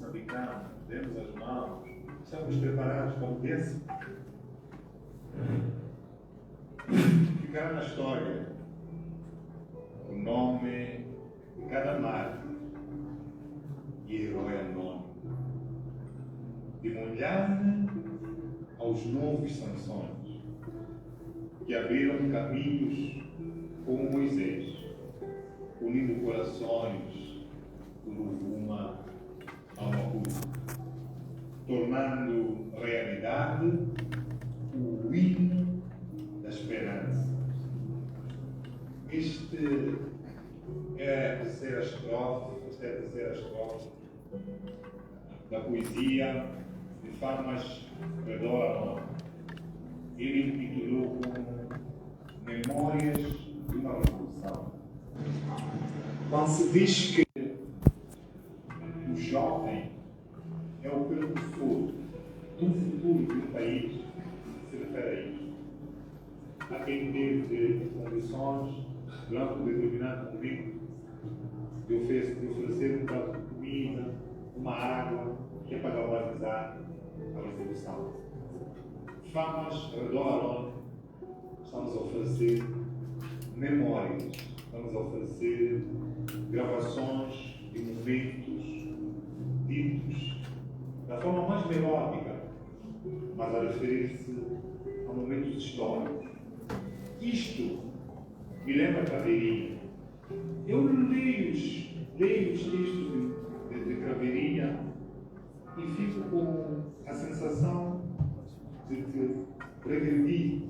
Moçambicano, demos as mãos, estamos preparados para o desse. Ficará na história o nome de cada mártir e herói anônimo, de Mulhane aos novos Sansões, que abriram caminhos como Moisés, unindo corações do Rovuma ao Maputo, tornando realidade o hino da esperança. Esta é a terceira estrofe da poesia de Famas Redor. Ele intitulou como Memórias de uma Revolução. Quando se diz que o jovem é o precursor do futuro de um país, se refere a isso. Há quem teve condições, durante um determinado momento, de oferecer um prato de comida, uma água, que é para valorizar a revolução. Famas Redor, estamos a oferecer memórias, estamos a oferecer gravações de momentos ditos da forma mais melódica, mas a referir-se a momentos históricos. Isto me lembra a Craveirinha. Eu leio os textos de Craveirinha e fico com a sensação de que regredi.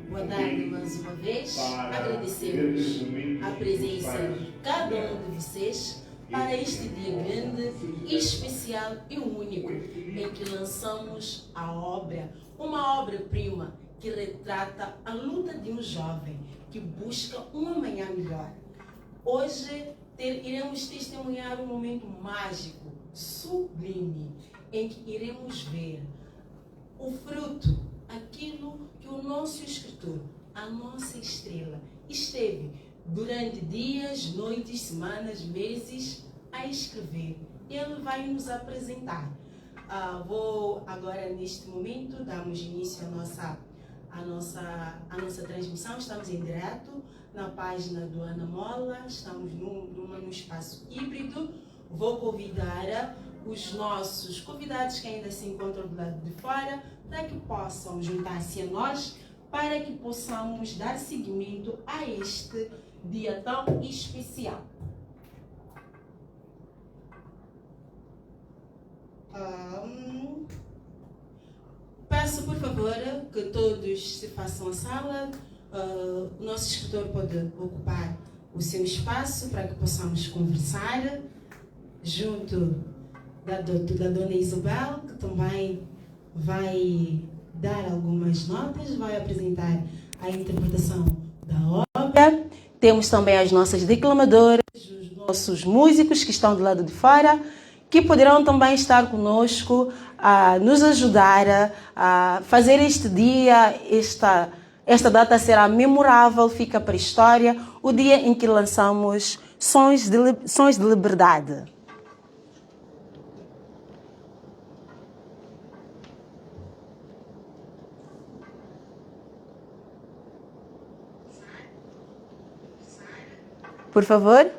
Boa tarde mais uma vez. Agradecemos a presença de cada um de vocês para este dia grande, especial e único em que lançamos a obra, uma obra-prima que retrata a luta de um jovem que busca um amanhã melhor. Hoje iremos testemunhar um momento mágico, sublime, em que iremos ver o fruto, aquilo que o nosso escritor, a nossa estrela, esteve durante dias, noites, semanas, meses a escrever. Ele vai nos apresentar. Vou agora, neste momento, darmos início à nossa transmissão. Estamos em direto na página do Ana Mola, estamos num espaço híbrido. Vou convidar os nossos convidados que ainda se encontram do lado de fora para que possam juntar-se a nós, para que possamos dar seguimento a este dia tão especial. Peço, por favor, que todos se façam a sala. O nosso escritor pode ocupar o seu espaço para que possamos conversar junto da dona Isabel, que também vai dar algumas notas, vai apresentar a interpretação da obra. Temos também as nossas declamadoras, os nossos músicos que estão do lado de fora, que poderão também estar conosco a nos ajudar a fazer este dia, esta data será memorável, fica para a história, o dia em que lançamos Sons de Liberdade. Por favor.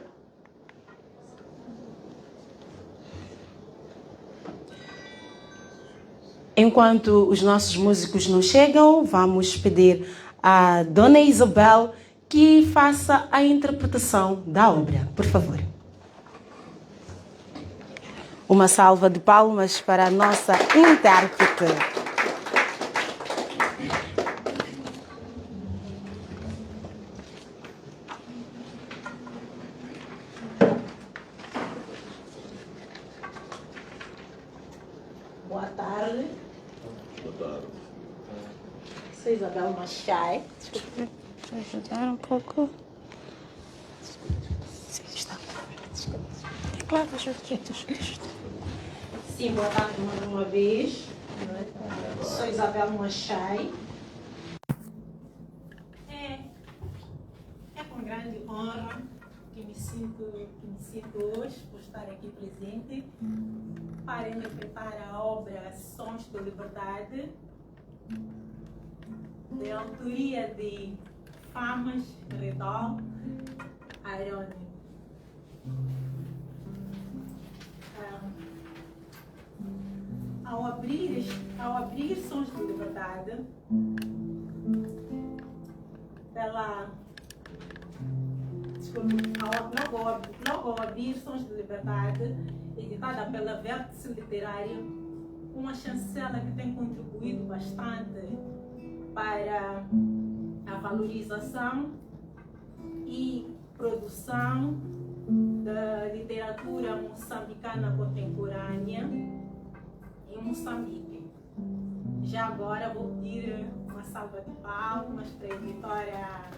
Enquanto os nossos músicos não chegam, vamos pedir à dona Isabel que faça a interpretação da obra, por favor. Uma salva de palmas para a nossa intérprete. Boa tarde. Boa tarde. Sou Isabel Machai. Desculpe, deixa eu ajudar um pouco. Sim, está. Desculpe. Claro, ajuda. Sim, boa tarde mais uma vez. Sou Isabel Machai. É com grande honra que me sinto hoje por estar aqui presente para interpretar a obra Sons de Liberdade, de autoria de Famas Redol Aroni. Ao abrir Sons de Liberdade, logo ao abrir Sons de Liberdade, editada pela Vértice Literária, uma chancela que tem contribuído bastante para a valorização e produção da literatura moçambicana contemporânea em Moçambique. Já agora vou pedir uma salva de palmas para a editora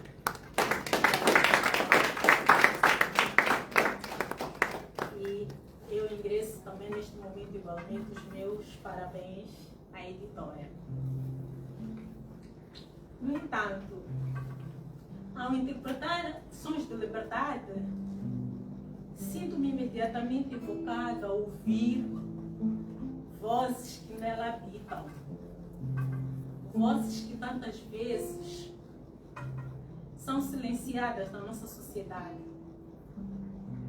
e eu ingresso também neste momento igualmente os meus parabéns à editora. No entanto, ao interpretar Sons de Liberdade, sinto-me imediatamente evocada a ouvir vozes que nela habitam. Vozes que tantas vezes são silenciadas na nossa sociedade.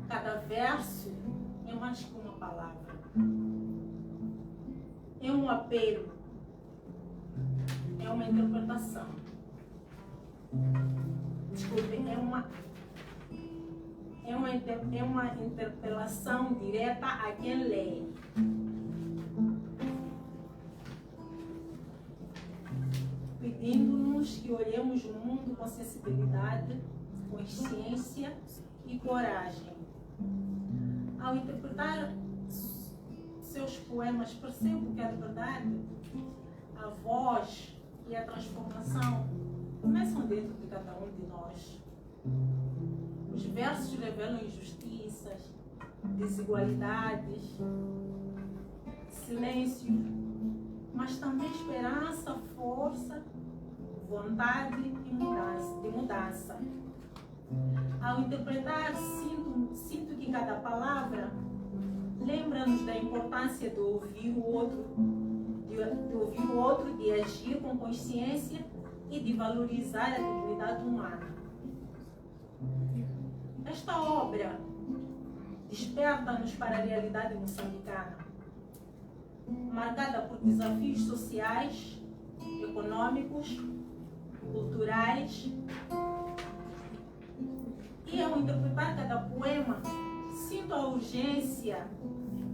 Cada verso é mais que uma palavra. É um apelo. É uma interpretação. Desculpe, é uma interpelação direta a quem lê. Pedindo-nos que olhemos o mundo com sensibilidade, consciência e coragem. Ao interpretar seus poemas, percebo que a liberdade, a voz e a transformação começam dentro de cada um de nós. Os versos revelam injustiças, desigualdades, silêncios, mas também esperança, força, vontade de mudança. Ao interpretar, sinto que cada palavra lembra-nos da importância de ouvir o outro, de agir com consciência e de valorizar a dignidade humana. Esta obra desperta-nos para a realidade moçambicana, marcada por desafios sociais, econômicos, culturais. E ao interpretar cada poema, sinto a urgência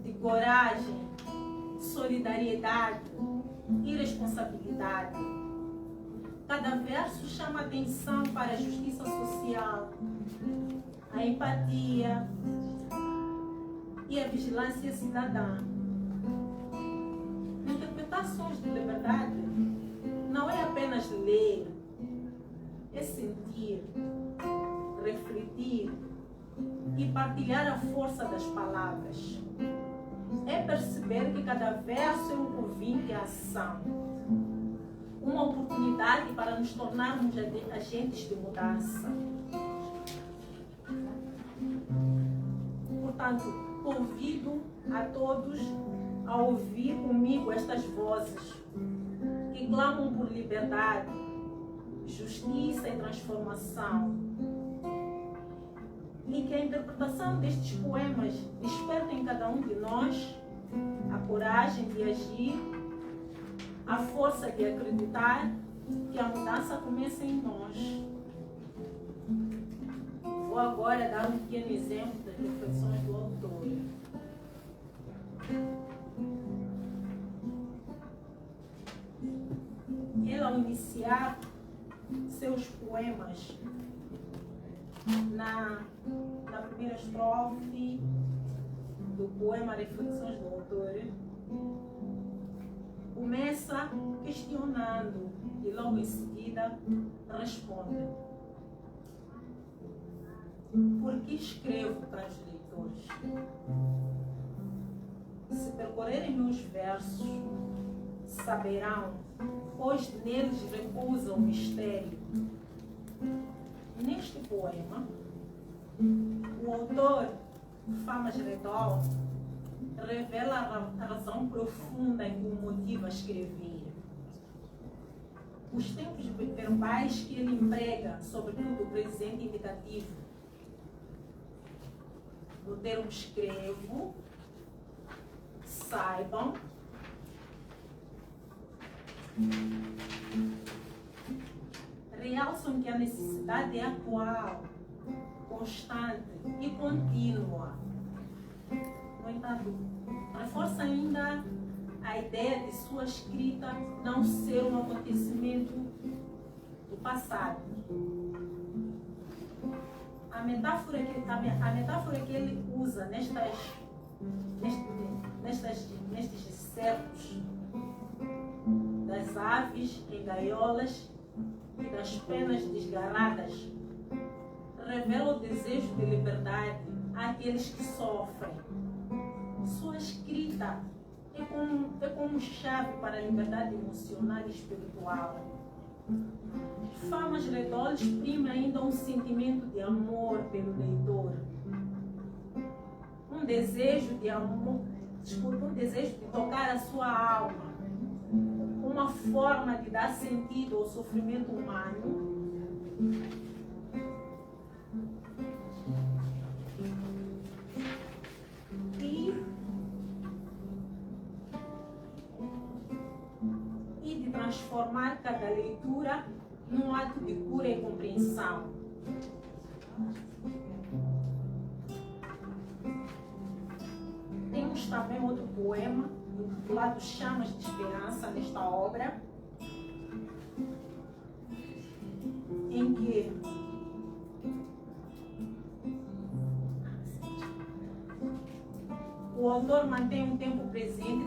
de coragem, solidariedade e responsabilidade. Cada verso chama atenção para a justiça social, a empatia e a vigilância cidadã. Interpretar Sons de Liberdade não é apenas ler, é sentir, refletir e partilhar a força das palavras. É perceber que cada verso é um convite à ação, uma oportunidade para nos tornarmos agentes de mudança. Portanto, convido a todos a ouvir comigo estas vozes que clamam por liberdade, justiça e transformação. E que a interpretação destes poemas desperta em cada um de nós a coragem de agir, a força de acreditar que a mudança começa em nós. Vou agora dar um pequeno exemplo das reflexões do autor. Ele, ao iniciar seus poemas, na primeira estrofe do poema Reflexões do Autor, começa questionando e logo em seguida responde: por que escrevo, caros leitores? Se percorrerem meus versos, saberão, pois neles repousa o mistério. Neste poema, o autor, Famas Redol, revela a razão profunda que o motiva a escrever. Os tempos verbais que ele emprega, sobretudo o presente indicativo, no termo escrevo, saibam, realçam que a necessidade é atual, constante e contínua. No entanto, reforça ainda a ideia de sua escrita não ser um acontecimento do passado. A metáfora que ele usa nestes excertos das aves em gaiolas e das penas desgarradas revela o desejo de liberdade àqueles que sofrem. Sua escrita é como chave para a liberdade emocional e espiritual. Famas Redol exprime ainda um sentimento de amor pelo leitor, um desejo de amor, um desejo de tocar a sua alma, uma forma de dar sentido ao sofrimento humano. E de transformar cada leitura num ato de cura e compreensão. Temos também outro poema intitulado Chamas de Esperança nesta obra, em que o autor mantém um tempo presente,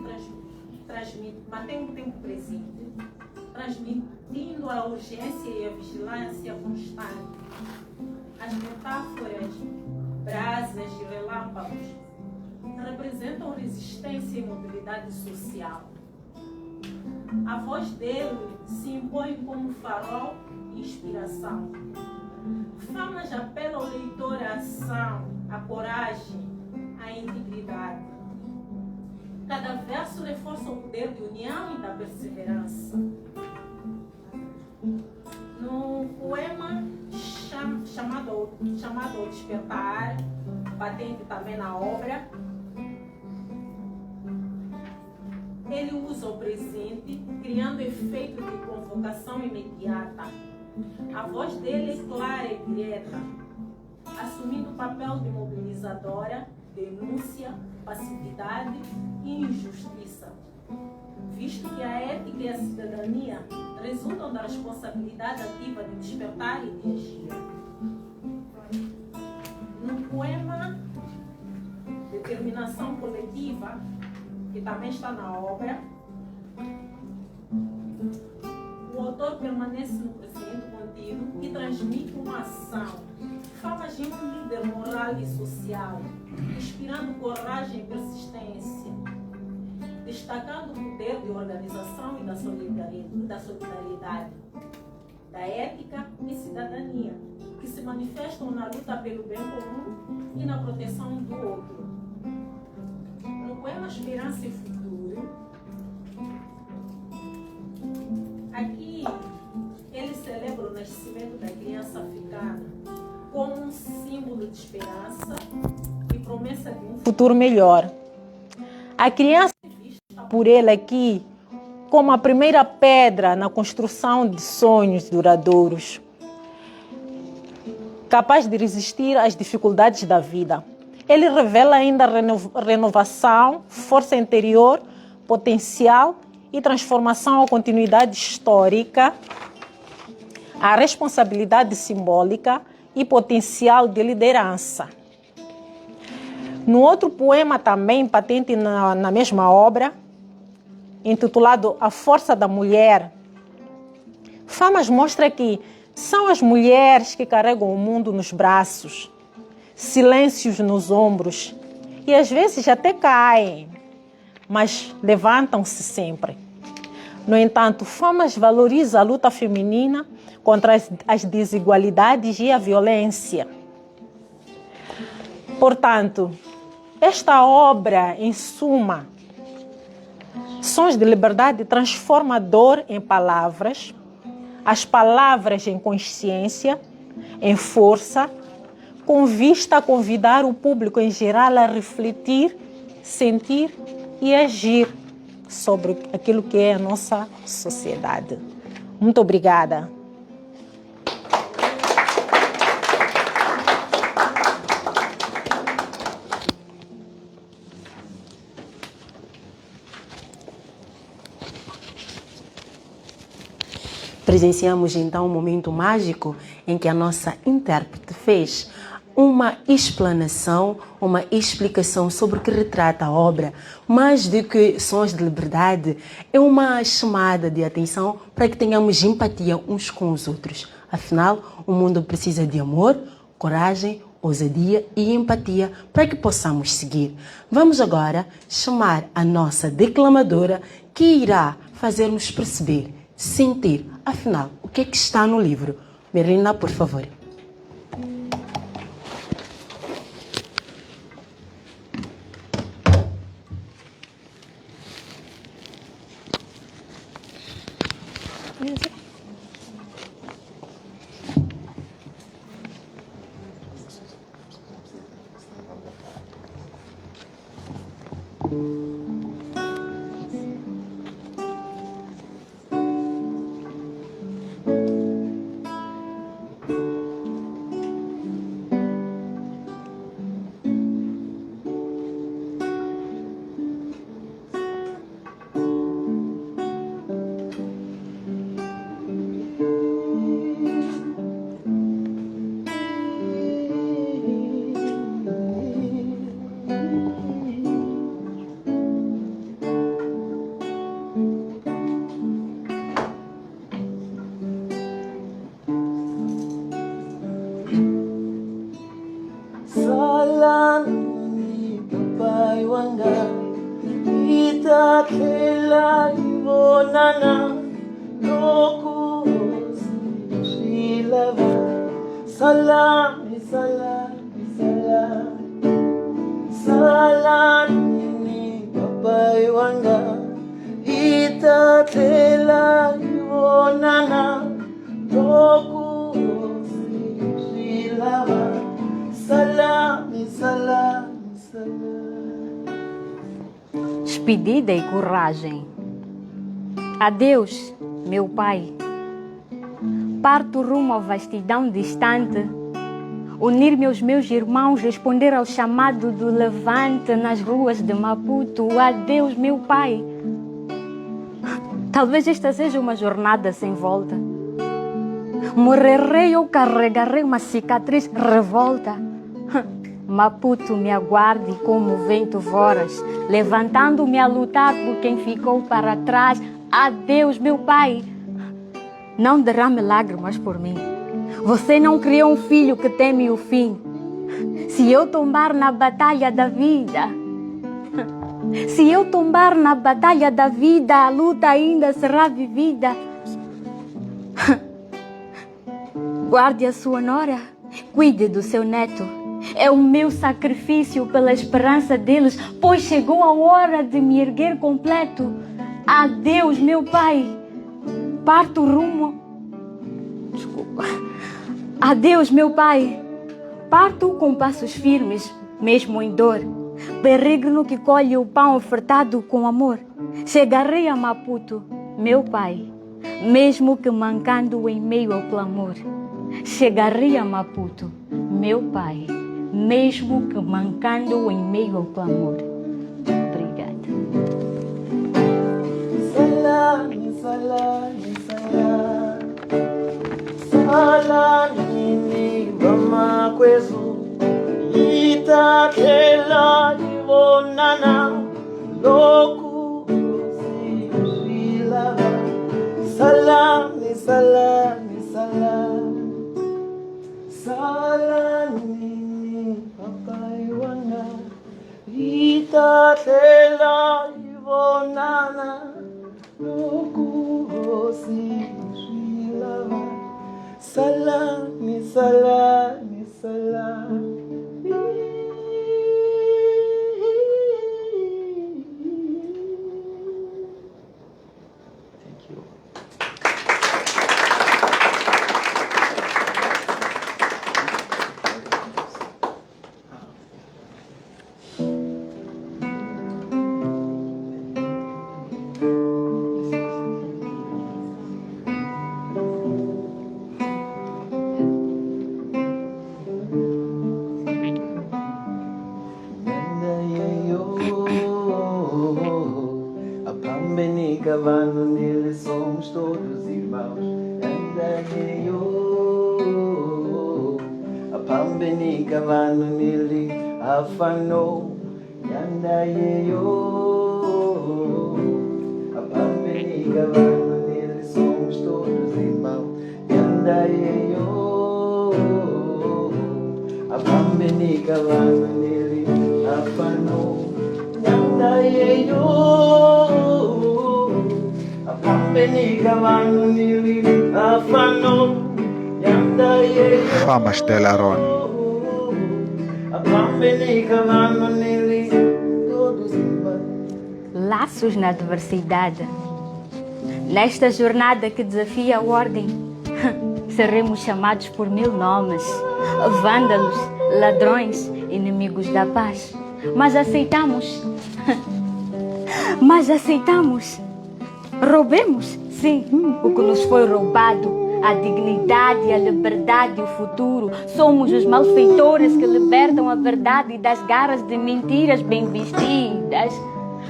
transmitindo a urgência e a vigilância constante. As metáforas, brasas e relâmpagos representam resistência e mobilidade social. A voz dele se impõe como farol e inspiração. Famas apela ao leitor à ação, à coragem, à integridade. Cada verso reforça o poder de união e da perseverança. No poema chamado ao Despertar, patente também na obra, ele usa o presente, criando efeito de convocação imediata. A voz dele é clara e direta, assumindo o papel de mobilizadora, denúncia, passividade e injustiça, visto que a ética e a cidadania resultam da responsabilidade ativa de despertar e de agir. No poema Determinação Coletiva, que também está na obra, o autor permanece no presente contínuo e transmite uma ação. Fala de um líder moral e social, inspirando coragem e persistência, destacando o poder de organização e da solidariedade, da ética e cidadania, que se manifestam na luta pelo bem comum e na proteção do outro. No poema Esperança e Futuro, aqui ele celebra o nascimento da criança africana como um símbolo de esperança e promessa de um futuro melhor. A criança é vista por ele aqui como a primeira pedra na construção de sonhos duradouros, capaz de resistir às dificuldades da vida. Ele revela ainda renovação, força interior, potencial e transformação à continuidade histórica, a responsabilidade simbólica e potencial de liderança. No outro poema também patente na mesma obra, intitulado A Força da Mulher, Famas mostra que são as mulheres que carregam o mundo nos braços, silêncios nos ombros e às vezes até caem, mas levantam-se sempre. No entanto, Famas valoriza a luta feminina contra as desigualdades e a violência. Portanto, Esta obra, em suma, Sons de Liberdade transformador em palavras, as palavras em consciência, em força, com vista a convidar o público em geral a refletir, sentir e agir sobre aquilo que é a nossa sociedade. Muito obrigada. Presenciamos então um momento mágico em que a nossa intérprete fez uma explanação, uma explicação sobre o que retrata a obra. Mais do que Sons de Liberdade, é uma chamada de atenção para que tenhamos empatia uns com os outros. Afinal, o mundo precisa de amor, coragem, ousadia e empatia para que possamos seguir. Vamos agora chamar a nossa declamadora que irá fazer-nos perceber, sentir, afinal, o que é que está no livro. Merlina, por favor. Despedida e coragem. Adeus, meu pai. Parto rumo à vastidão distante, unir-me aos meus irmãos, responder ao chamado do levante nas ruas de Maputo. Adeus, meu pai. Talvez esta seja uma jornada sem volta. Morrerei ou carregarei uma cicatriz revolta. Maputo me aguarde como o vento voraz, levantando-me a lutar por quem ficou para trás. Adeus, meu pai. Não derrame lágrimas por mim. Você não criou um filho que teme o fim. Se eu tombar na batalha da vida, se eu tombar na batalha da vida, a luta ainda será vivida. Guarde a sua nora, cuide do seu neto. É o meu sacrifício pela esperança deles, pois chegou a hora de me erguer completo. Adeus, meu pai. Parto rumo... Desculpa. Adeus, meu pai. Parto com passos firmes, mesmo em dor. Peregrino que colhe o pão ofertado com amor. Chegarei a Maputo, meu pai, mesmo que mancando em meio ao clamor. Chegarei a Maputo, meu pai, mesmo que mancando em meio ao clamor. Obrigada. Salani, salani, salani, salani, vama kwezu, ita tela divonana, loku silava. Salani, salani, salani, salani, papai wana, ita tela divonana, loku silava. Salami, salami, salami. cavando nele, somos todos irmãos. A pambeni cavando nele, afanou. A pambeni cavando nele, somos todos irmãos. A pambeni cavando nele, afanou. A pambeni cavando nele, afanou. Fama Stella Ron. A pambeni cavando nele, todos irmãos. Laços na adversidade. Nesta jornada que desafia a ordem, seremos chamados por 1000 nomes: vândalos, ladrões, inimigos da paz. Mas aceitamos. Mas aceitamos. Roubemos, sim, o que nos foi roubado. A dignidade, a liberdade, o futuro. Somos os malfeitores que libertam a verdade das garras de mentiras bem vestidas.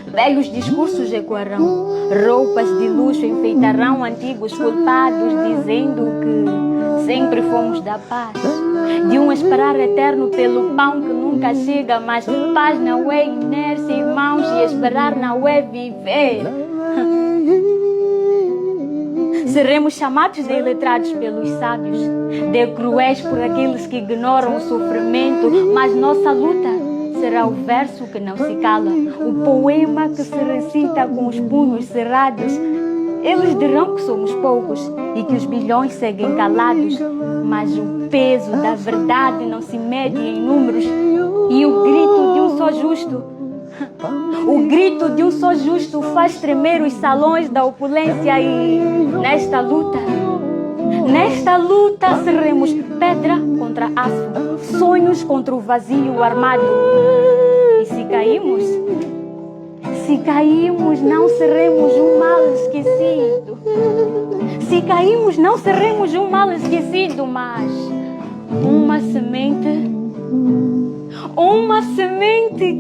Velhos discursos ecoarão, roupas de luxo enfeitarão antigos culpados, dizendo que sempre fomos da paz. De um esperar eterno pelo pão que nunca chega, mas paz não é inércia, irmãos, e esperar não é viver. Seremos chamados de iletrados pelos sábios, de cruéis por aqueles que ignoram o sofrimento, mas nossa luta será o verso que não se cala, o poema que se recita com os punhos cerrados. Eles dirão que somos poucos e que os bilhões seguem calados, mas o peso da verdade não se mede em números. E o grito de um só justo, o grito de um só justo faz tremer os salões da opulência. E nesta luta seremos pedra contra aço, sonhos contra o vazio armado. E se caímos, não seremos um mal esquecido. Se caímos, não seremos um mal esquecido, mas uma semente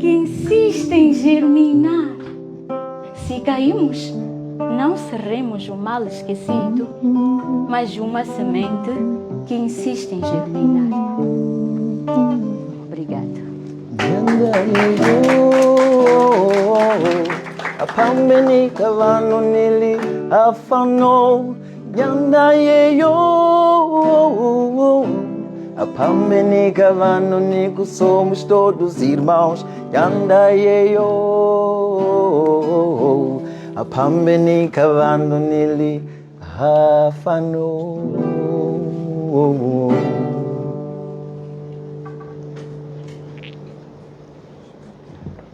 que insiste em germinar. Se caímos, não seremos um mal esquecido, mas uma semente que insiste em germinar. Obrigada. A pambeni cavando nele, afanou. A pambeni cavando nele, somos todos irmãos. A pambeni cavando nele, afanou.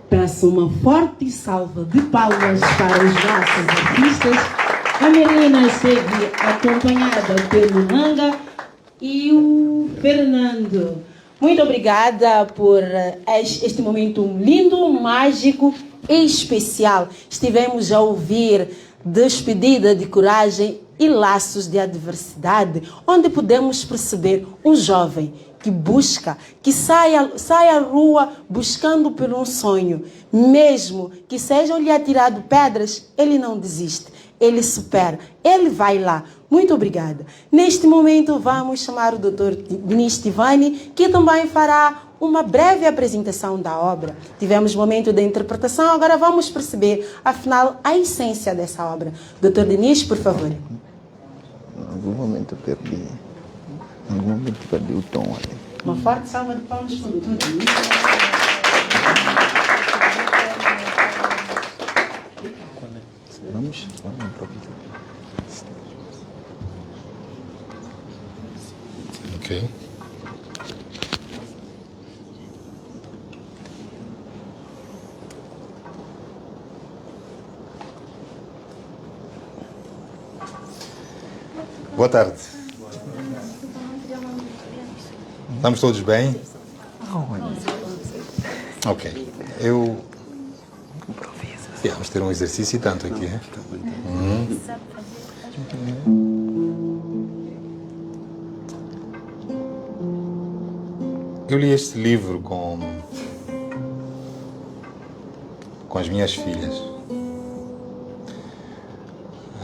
Peço uma forte salva de palmas para os nossos artistas. A Melina segue acompanhada pelo Nanga e o Fernando. Muito obrigada por este momento lindo, mágico e especial. Estivemos a ouvir Despedida de Coragem e Laços de Adversidade, onde podemos perceber um jovem que busca, que sai à rua buscando por um sonho. Mesmo que sejam-lhe atirado pedras, ele não desiste, ele supera, ele vai lá. Muito obrigada. Neste momento vamos chamar o Dr. Dinis Tivani, que também fará uma breve apresentação da obra. Tivemos momento de interpretação, agora vamos perceber, afinal, a essência dessa obra. Dr. Dinis, por favor. Em algum momento perdi o tom ali. Uma forte salva de palmas para o Dr. Dinis. Vamos improvisar. Ok. Boa tarde. Estamos todos bem? Ok. Vamos ter um exercício e tanto aqui, hein? Eu li este livro com as minhas filhas.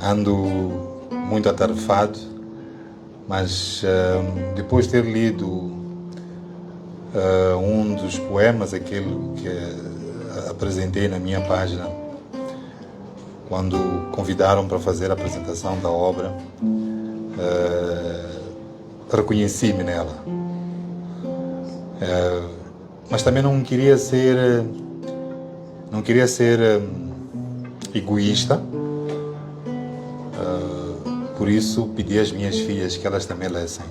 ando muito atarefado, mas depois de ter lido um dos poemas, aquele que apresentei na minha página, quando convidaram para fazer a apresentação da obra, reconheci-me nela. Mas também não queria ser egoísta, por isso pedi às minhas filhas que elas também lessem.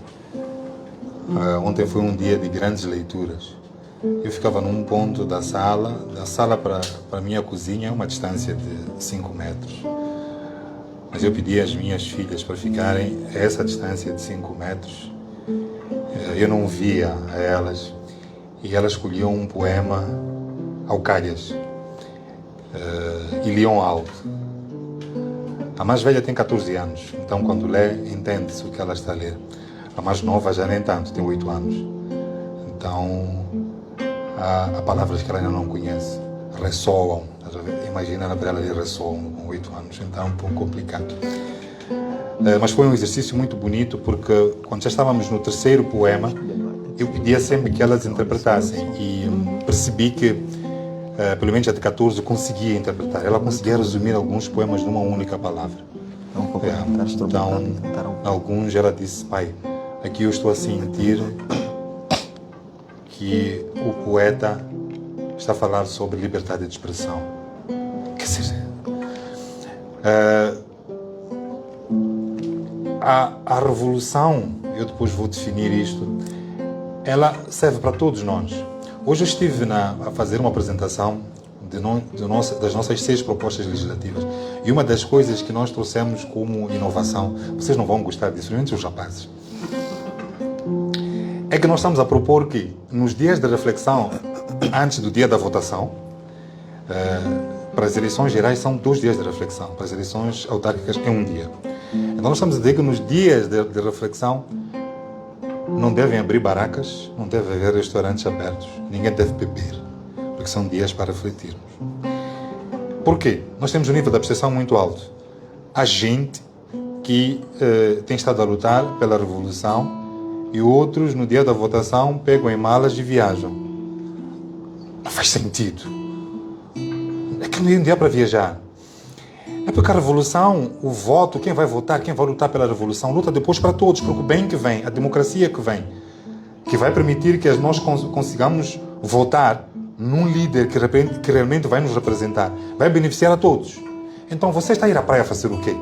Ontem foi um dia de grandes leituras. Eu ficava num ponto da sala para a minha cozinha, uma distância de 5 metros. Mas eu pedi às minhas filhas para ficarem a essa distância de 5 metros. Eu não via a elas, e elas escolhiam um poema ao calhas e liam alto. A mais velha tem 14 anos, então quando lê, entende-se o que ela está a ler. A mais nova já nem tanto, tem 8 anos. Então, há palavras que ela ainda não conhece, ressoam. Imagina para ela, ressoam com 8 anos, então é um pouco complicado. Mas foi um exercício muito bonito, porque quando já estávamos no terceiro poema, eu pedia sempre que elas interpretassem, e percebi que, pelo menos a de 14, conseguia interpretar. Ela conseguia resumir alguns poemas numa única palavra. Então, alguns ela disse: pai, aqui eu estou a sentir que o poeta está a falar sobre liberdade de expressão. Quer dizer, a revolução, eu depois vou definir isto, ela serve para todos nós. Hoje eu estive a fazer uma apresentação das nossas 6 propostas legislativas, e uma das coisas que nós trouxemos como inovação, vocês não vão gostar disso, principalmente os rapazes, é que nós estamos a propor que nos dias de reflexão, antes do dia da votação, para as eleições gerais são 2 dias de reflexão, para as eleições autárquicas é 1 dia. Então nós estamos a dizer que nos dias de reflexão não devem abrir barracas, não deve haver restaurantes abertos, ninguém deve beber, porque são dias para refletirmos. Por quê? Nós temos um nível de abstenção muito alto. Há gente que tem estado a lutar pela revolução, e outros, no dia da votação, pegam em malas e viajam. Não faz sentido. É que não é um dia para viajar. É porque a revolução, o voto, quem vai votar, quem vai lutar pela revolução, luta depois para todos, porque o bem que vem, a democracia que vem, que vai permitir que nós consigamos votar num líder que realmente vai nos representar, vai beneficiar a todos. Então você está a ir à praia fazer o quê?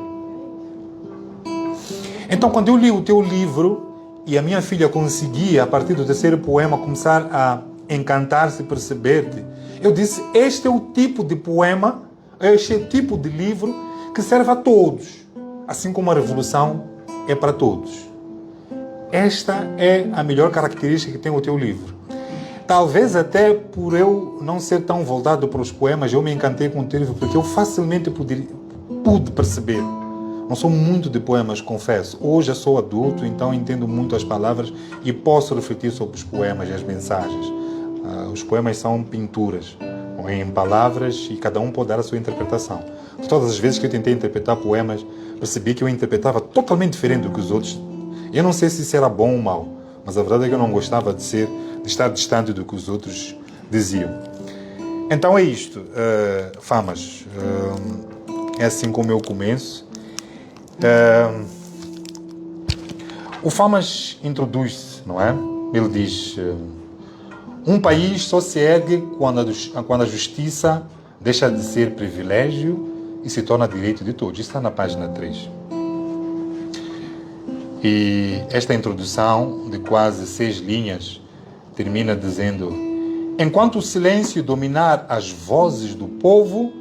Então quando eu li o teu livro, e a minha filha conseguia, a partir do terceiro poema, começar a encantar-se, perceber-te, eu disse: este é o tipo de poema, este é o tipo de livro que serve a todos, assim como a revolução é para todos. Esta é a melhor característica que tem o teu livro. Talvez até por eu não ser tão voltado para os poemas, eu me encantei com o teu livro, porque eu facilmente pude perceber. Não sou muito de poemas, confesso. Hoje eu sou adulto, então entendo muito as palavras e posso refletir sobre os poemas e as mensagens. Os poemas são pinturas, em palavras, e cada um pode dar a sua interpretação. Todas as vezes que eu tentei interpretar poemas, percebi que eu interpretava totalmente diferente do que os outros. Eu não sei se isso era bom ou mau, mas a verdade é que eu não gostava de estar distante do que os outros diziam. Então é isto, Famas. É assim como eu começo. O Famas introduz-se, não é? Ele diz: um país só se ergue quando a justiça deixa de ser privilégio e se torna direito de todos. Isso está na página 3. E esta introdução de quase 6 linhas termina dizendo: enquanto o silêncio dominar as vozes do povo,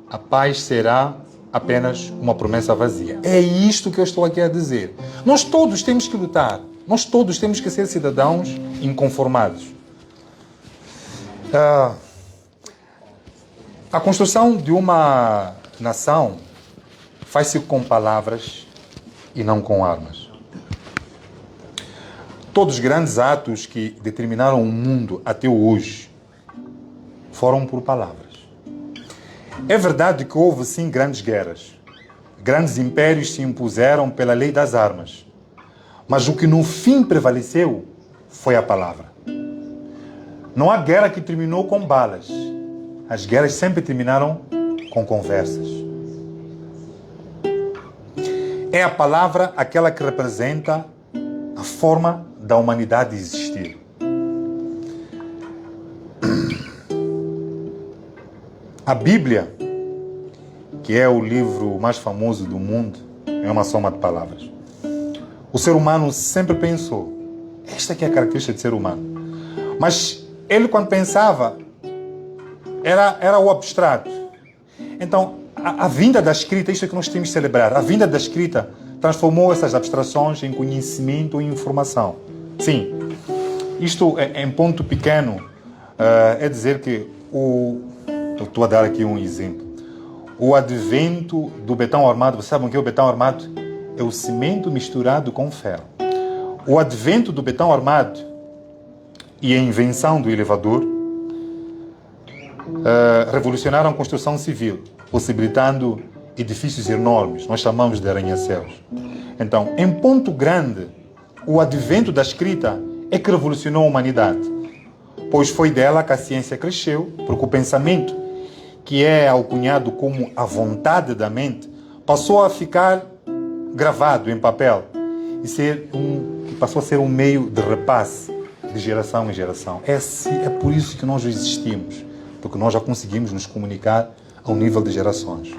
a paz será apenas uma promessa vazia. É isto que eu estou aqui a dizer. Nós todos temos que lutar. Nós todos temos que ser cidadãos inconformados. A construção de uma nação faz-se com palavras e não com armas. Todos os grandes atos que determinaram o mundo até hoje foram por palavras. É verdade que houve, sim, grandes guerras. Grandes impérios se impuseram pela lei das armas. Mas o que no fim prevaleceu foi a palavra. Não há guerra que terminou com balas. As guerras sempre terminaram com conversas. É a palavra aquela que representa a forma da humanidade existir. A Bíblia, que é o livro mais famoso do mundo, é uma soma de palavras. O ser humano sempre pensou, esta aqui é a característica do ser humano. Mas ele, quando pensava, era o abstrato. Então, a vinda da escrita, isto é que nós temos de celebrar, a vinda da escrita transformou essas abstrações em conhecimento e informação. Sim, isto em ponto pequeno é dizer que eu estou a dar aqui um exemplo. O advento do betão armado, vocês sabem o que é o betão armado? É o cimento misturado com ferro. O advento do betão armado e a invenção do elevador revolucionaram a construção civil, possibilitando edifícios enormes, nós chamamos de arranha-céus. Então, em ponto grande, o advento da escrita é que revolucionou a humanidade, pois foi dela que a ciência cresceu, porque o pensamento, que é alcunhado como a vontade da mente, passou a ficar gravado em papel e passou a ser um meio de repasse de geração em geração. É por isso que nós existimos, porque nós já conseguimos nos comunicar ao nível de gerações.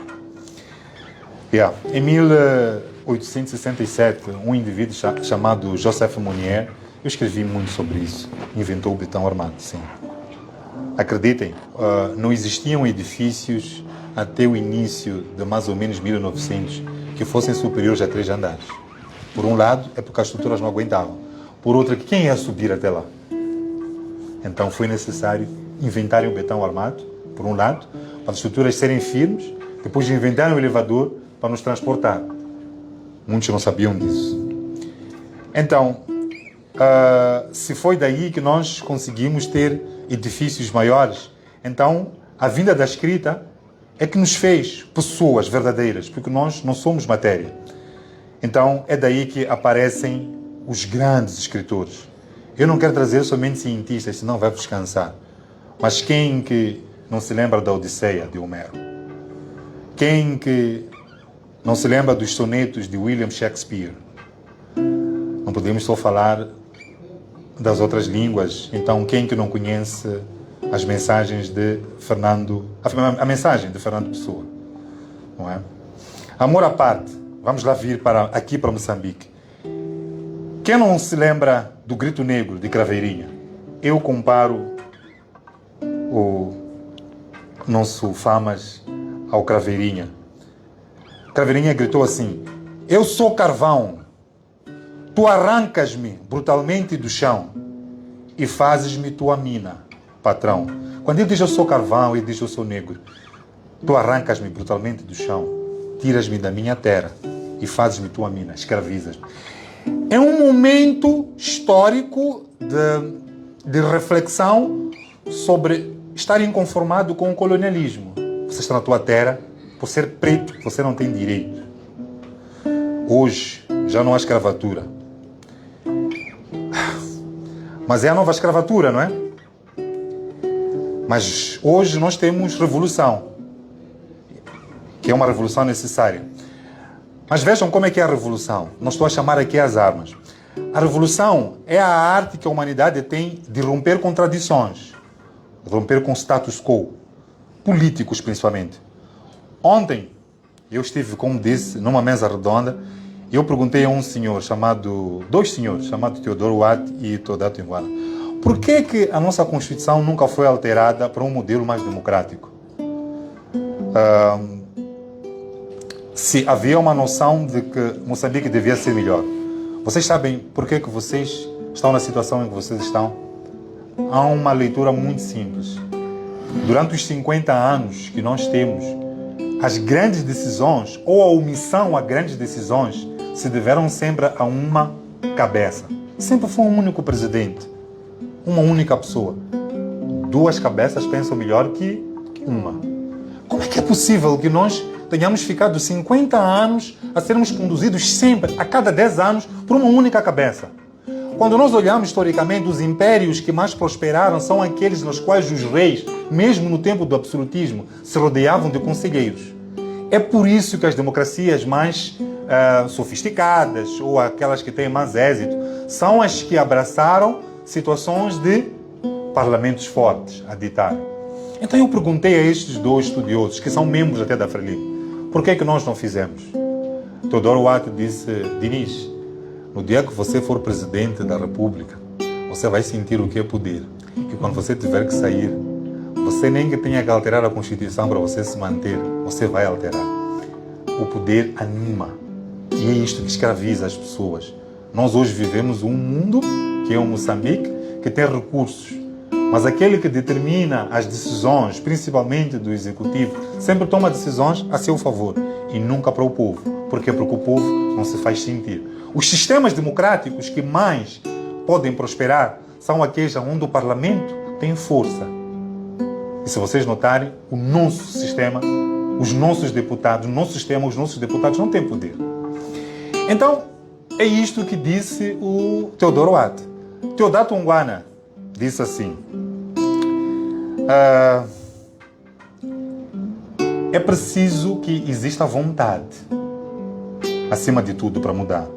Em 1867, um indivíduo chamado Joseph Monnier, eu escrevi muito sobre isso, inventou o betão armado, sim. Acreditem, não existiam edifícios até o início de mais ou menos 1900 que fossem superiores a 3 andares. Por um lado, é porque as estruturas não aguentavam. Por outro, quem ia subir até lá? Então foi necessário inventarem o betão armado, por um lado, para as estruturas serem firmes, depois inventarem o elevador para nos transportar. Muitos não sabiam disso. Então, se foi daí que nós conseguimos ter edifícios maiores, então a vinda da escrita é que nos fez pessoas verdadeiras, porque nós não somos matéria. Então é daí que aparecem os grandes escritores. Eu não quero trazer somente cientistas, senão vai vos cansar. Mas quem que não se lembra da Odisseia de Homero? Quem que não se lembra dos sonetos de William Shakespeare? Não podemos só falar das outras línguas. Então, quem que não conhece as mensagens de a mensagem de Fernando Pessoa? Não é? Amor à parte, vamos lá vir aqui para Moçambique. Quem não se lembra do Grito Negro de Craveirinha? Eu comparo o nosso Famas ao Craveirinha. Craveirinha gritou assim: eu sou carvão, tu arrancas-me brutalmente do chão e fazes-me tua mina, patrão. Quando ele diz eu sou carvão, ele diz eu sou negro. Tu arrancas-me brutalmente do chão, tiras-me da minha terra e fazes-me tua mina, escravizas-me. É um momento histórico de reflexão sobre estar inconformado com o colonialismo. Você está na tua terra, por ser preto, você não tem direito. Hoje já não há escravatura. Mas é a nova escravatura, não é? Mas hoje nós temos revolução, que é uma revolução necessária. Mas vejam como é que é a revolução. Não estou a chamar aqui as armas. A revolução é a arte que a humanidade tem de romper com tradições, romper com status quo, políticos principalmente. Ontem, eu estive, como disse, numa mesa redonda, e eu perguntei a dois senhores, chamados Teodoro Watt e Todato Iguala, por que a nossa Constituição nunca foi alterada para um modelo mais democrático? Se havia uma noção de que Moçambique devia ser melhor. Vocês sabem por que vocês estão na situação em que vocês estão? Há uma leitura muito simples. Durante os 50 anos que nós temos, as grandes decisões, ou a omissão a grandes decisões, se deveram sempre a uma cabeça. Sempre foi um único presidente, uma única pessoa. 2 cabeças pensam melhor que uma. Como é que é possível que nós tenhamos ficado 50 anos a sermos conduzidos sempre, a cada 10 anos, por uma única cabeça. Quando nós olhamos historicamente, os impérios que mais prosperaram são aqueles nos quais os reis, mesmo no tempo do absolutismo, se rodeavam de conselheiros. É por isso que as democracias mais sofisticadas, ou aquelas que têm mais êxito, são as que abraçaram situações de parlamentos fortes a ditar. Então eu perguntei a estes dois estudiosos, que são membros até da Frelimo, por que é que nós não fizemos? Teodoro Watt disse: Diniz, no dia que você for presidente da República, você vai sentir o que é poder. E quando você tiver que sair, você nem que tenha que alterar a Constituição para você se manter, você vai alterar. O poder anima. E é isto que escraviza as pessoas. Nós hoje vivemos um mundo, que é um Moçambique, que tem recursos. Mas aquele que determina as decisões, principalmente do Executivo, sempre toma decisões a seu favor e nunca para o povo. Por quê? Porque o povo não se faz sentir. Os sistemas democráticos que mais podem prosperar são aqueles onde o parlamento tem força. E se vocês notarem, o nosso sistema, os nossos deputados, o nosso sistema, os nossos deputados não têm poder. Então, é isto que disse o Teodoro Watt. Teodato Ungwana disse assim: é preciso que exista vontade, acima de tudo, para mudar.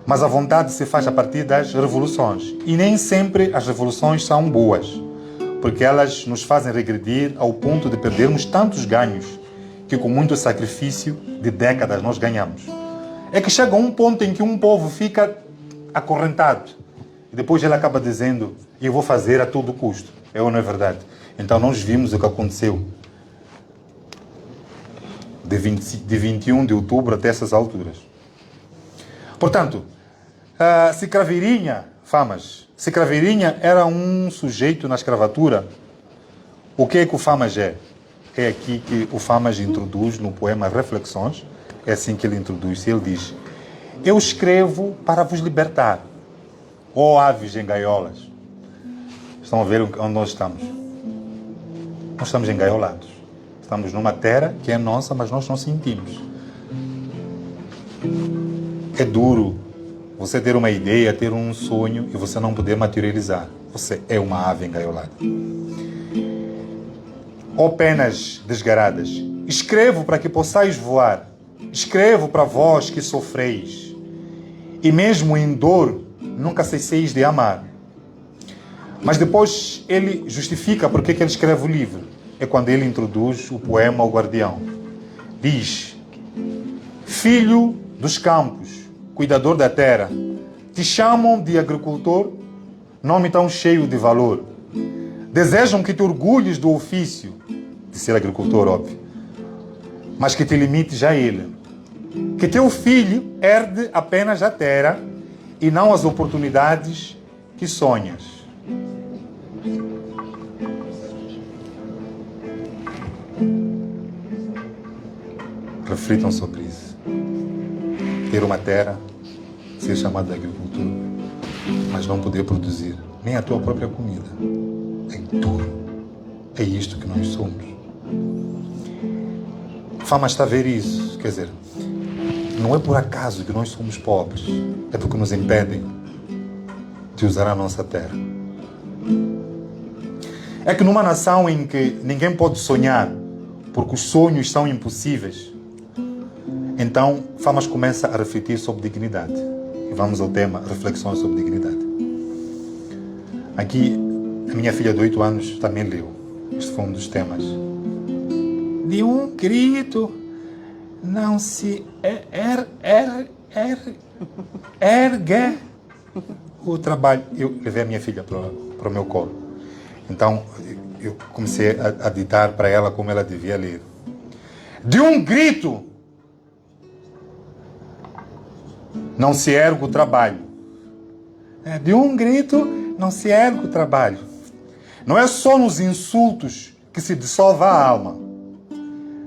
Mas a vontade se faz a partir das revoluções. E nem sempre as revoluções são boas, porque elas nos fazem regredir ao ponto de perdermos tantos ganhos que com muito sacrifício de décadas nós ganhamos. É que chega um ponto em que um povo fica acorrentado e depois ele acaba dizendo: eu vou fazer a todo custo. É ou não é verdade? Então nós vimos o que aconteceu de 21 de outubro até essas alturas. Portanto, se Craveirinha, Famas, se Craveirinha era um sujeito na escravatura, o que é que o Famas é? É aqui que o Famas introduz no poema Reflexões. É assim que ele introduz. Ele diz: eu escrevo para vos libertar, ó aves em gaiolas. Estão a ver onde nós estamos? Nós estamos engaiolados. Estamos numa terra que é nossa, mas nós não sentimos. É duro você ter uma ideia, ter um sonho e você não poder materializar. Você é uma ave engaiolada. Ó penas desgaradas, escrevo para que possais voar. Escrevo para vós que sofreis. E mesmo em dor, nunca cesseis de amar. Mas depois ele justifica porque que ele escreve o livro. É quando ele introduz o poema ao Guardião. Diz: filho dos campos, cuidador da terra, te chamam de agricultor, nome tão cheio de valor. Desejam que te orgulhes do ofício de ser agricultor, óbvio, mas que te limites a ele. Que teu filho herde apenas a terra e não as oportunidades que sonhas. Reflitam sobre isso. Ter uma terra, ser chamado de agricultor, mas não poder produzir nem a tua própria comida. É duro. É isto que nós somos. Fama está a ver isso. Quer dizer, não é por acaso que nós somos pobres. É porque nos impedem de usar a nossa terra. É que numa nação em que ninguém pode sonhar porque os sonhos são impossíveis, então Famas começa a refletir sobre dignidade. E vamos ao tema Reflexões sobre Dignidade. Aqui, a minha filha de 8 anos também leu. Este foi um dos temas. De um grito não se ergue o trabalho. Eu levei a minha filha para o meu colo. Então, eu comecei a ditar para ela como ela devia ler. De um grito não se ergue o trabalho. De um grito não se ergue o trabalho. Não é só nos insultos que se dissolve a alma.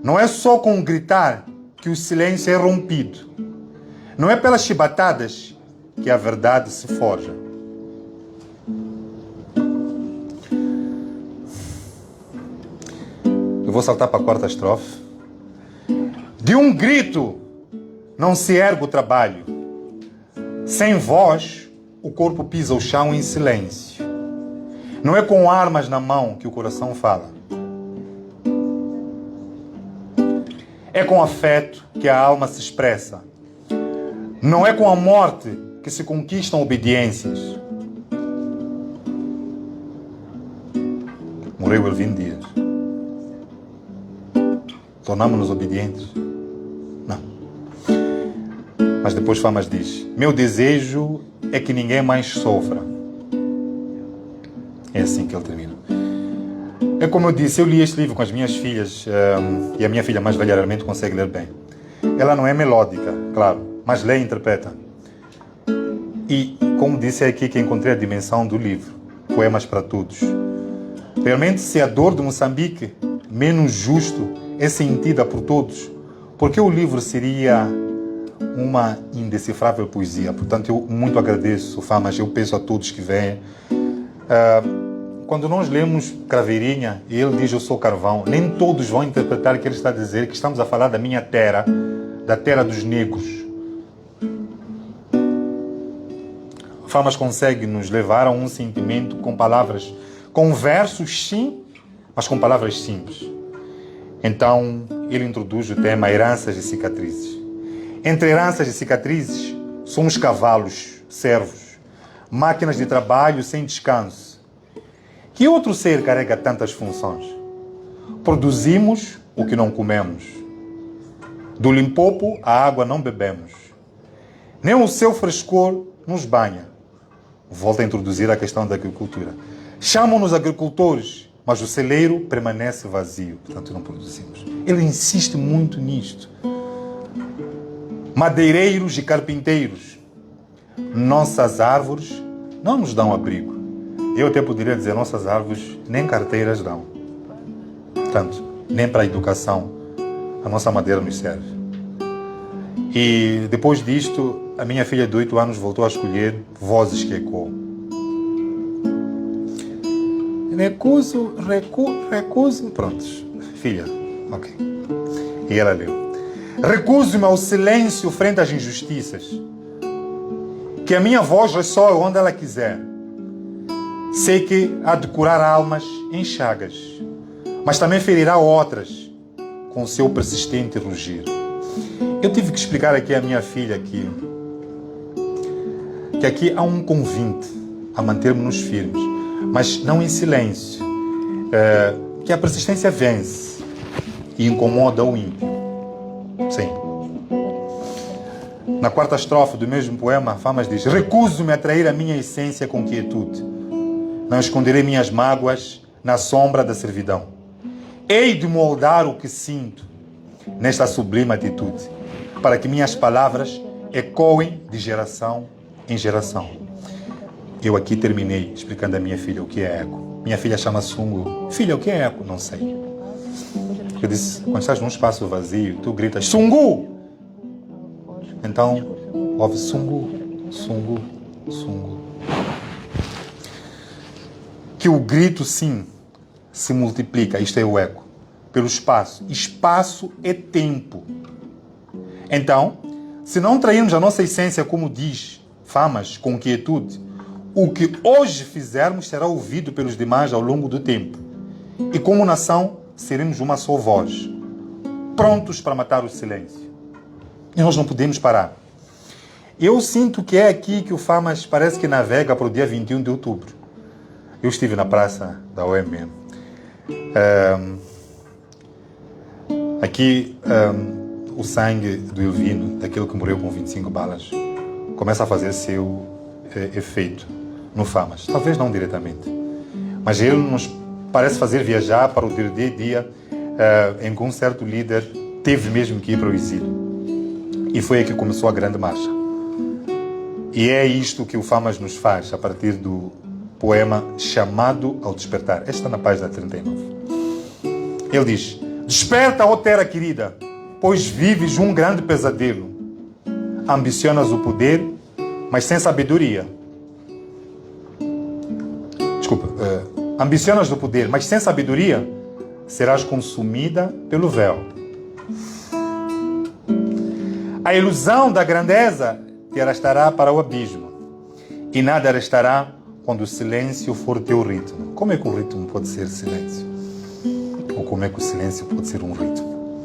Não é só com gritar que o silêncio é rompido. Não é pelas chibatadas que a verdade se forja. Eu vou saltar para a quarta estrofe. De um grito não se ergue o trabalho. Sem voz, o corpo pisa o chão em silêncio. Não é com armas na mão que o coração fala. É com afeto que a alma se expressa. Não é com a morte que se conquistam obediências. Morreu Elvino Dias. Tornámos-nos obedientes? Não. Mas depois Famas diz: meu desejo é que ninguém mais sofra. É assim que ele termina. É como eu disse, eu li este livro com as minhas filhas, e a minha filha mais velha realmente consegue ler bem. Ela não é melódica, claro, mas lê e interpreta. E, como disse, é aqui que encontrei a dimensão do livro. Poemas para todos. Realmente, se a dor de Moçambique, menos justo, é sentida por todos, porque o livro seria uma indecifrável poesia. Portanto, eu muito agradeço, Famas, eu peço a todos que vêm. Quando nós lemos Craveirinha e ele diz eu sou carvão, nem todos vão interpretar que ele está a dizer que estamos a falar da minha terra, da terra dos negros. Famas consegue nos levar a um sentimento com palavras, com versos sim, mas com palavras simples. Então ele introduz o tema heranças e cicatrizes. Entre heranças e cicatrizes somos cavalos, servos, máquinas de trabalho sem descanso. Que outro ser carrega tantas funções? Produzimos o que não comemos. Do Limpopo a água não bebemos. Nem o seu frescor nos banha. Volto a introduzir a questão da agricultura. Chamam-nos agricultores, mas o celeiro permanece vazio. Portanto, não produzimos. Ele insiste muito nisto. Madeireiros e carpinteiros. Nossas árvores não nos dão abrigo. Eu até poderia dizer, nossas árvores nem carteiras dão. Portanto, nem para a educação a nossa madeira nos serve. E depois disto, a minha filha de 8 anos voltou a escolher Vozes que Ecoam. Recuso. Prontos. Filha, ok. E ela leu. Recuso-me ao silêncio frente às injustiças. Que a minha voz ressoe onde ela quiser. Sei que há de curar almas em chagas, mas também ferirá outras com o seu persistente rugir. Eu tive que explicar aqui à minha filha que aqui há um convite a mantermos-nos firmes, mas não em silêncio, que a persistência vence e incomoda o ímpio. Sim. Na quarta estrofe do mesmo poema, Famas diz: recuso-me a trair a minha essência com quietude. Não esconderei minhas mágoas na sombra da servidão. Hei de moldar o que sinto nesta sublime atitude, para que minhas palavras ecoem de geração em geração. Eu aqui terminei explicando à minha filha o que é eco. Minha filha chama Sungu. Filha, o que é eco? Não sei. Eu disse, quando estás num espaço vazio, tu gritas Sungu! Então, ouve Sungu, Sungu, Sungu. Que o grito, sim, se multiplica, isto é o eco, pelo espaço. Espaço é tempo. Então, se não trairmos a nossa essência, como diz Famas, com quietude, o que hoje fizermos será ouvido pelos demais ao longo do tempo. E como nação, seremos uma só voz, prontos para matar o silêncio. E nós não podemos parar. Eu sinto que é aqui que o Famas parece que navega para o dia 21 de outubro. Eu estive na praça da OMM. Aqui, o sangue do Elvino, daquele que morreu com 25 balas, começa a fazer seu efeito no Famas. Talvez não diretamente. Mas ele nos parece fazer viajar para o dia a dia em que um certo líder teve mesmo que ir para o exílio. E foi aí que começou a grande marcha. E é isto que o Famas nos faz a partir do poema Chamado ao Despertar. Este está na página 39. Ele diz: desperta, ó terra querida, pois vives um grande pesadelo. Ambicionas o poder, mas sem sabedoria. Desculpa. Ambicionas o poder, mas sem sabedoria, serás consumida pelo véu. A ilusão da grandeza te arrastará para o abismo. E nada restará quando o silêncio for teu ritmo. Como é que o ritmo pode ser silêncio? Ou como é que o silêncio pode ser um ritmo?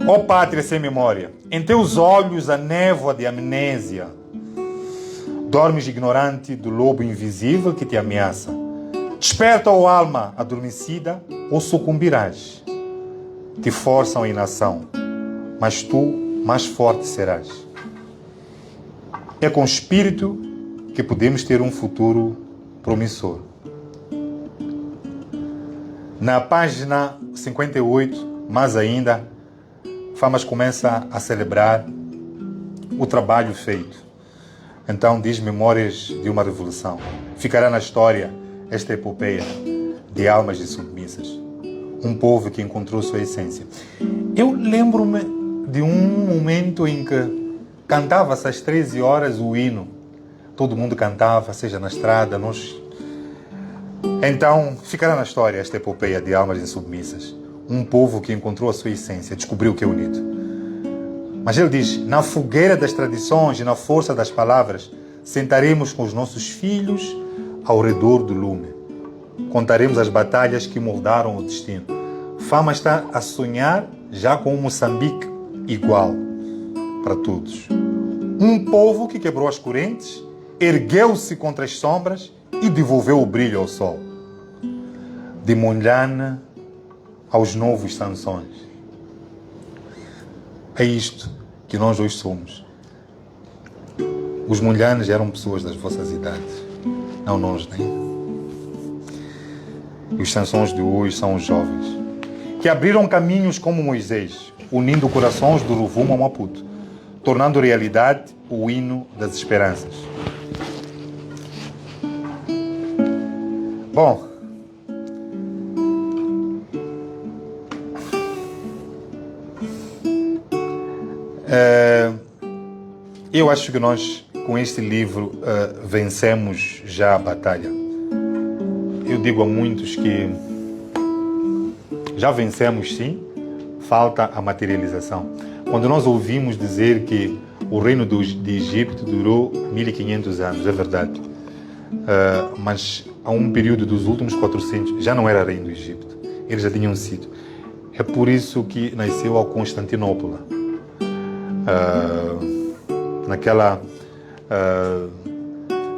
Ó pátria sem memória, em teus olhos a névoa de amnésia. Dormes ignorante do lobo invisível que te ameaça. Desperta, ó alma adormecida, ou sucumbirás. Te forçam a inação, mas tu mais forte serás. É com espírito que podemos ter um futuro promissor. Na página 58, mais ainda, Famas começa a celebrar o trabalho feito. Então diz Memórias de uma Revolução. Ficará na história esta epopeia de almas insubmissas. Um povo que encontrou sua essência. Eu lembro-me de um momento em que cantava-se às 13 horas o hino. Todo mundo cantava, seja na estrada, nós... Então, ficará na história esta epopeia de almas insubmissas. Um povo que encontrou a sua essência, descobriu que é unido. Mas ele diz, na fogueira das tradições e na força das palavras, sentaremos com os nossos filhos ao redor do lume. Contaremos as batalhas que moldaram o destino. Fama está a sonhar já com um Moçambique igual para todos. Um povo que quebrou as correntes, ergueu-se contra as sombras e devolveu o brilho ao sol. De Mondlane aos novos Sansões. É isto que nós hoje somos. Os Mondlanes eram pessoas das vossas idades, não nós, nem. E os Sansões de hoje são os jovens, que abriram caminhos como Moisés, unindo corações do Rovuma ao Maputo, tornando realidade o hino das esperanças. Bom, eu acho que nós, com este livro, vencemos já a batalha. Eu digo a muitos que já vencemos, sim, falta a materialização. Quando nós ouvimos dizer que o reino de Egito durou 1500 anos, é verdade. Mas há um período dos últimos 400, já não era reino do Egito. Eles já tinham sido. É por isso que nasceu a Constantinopla.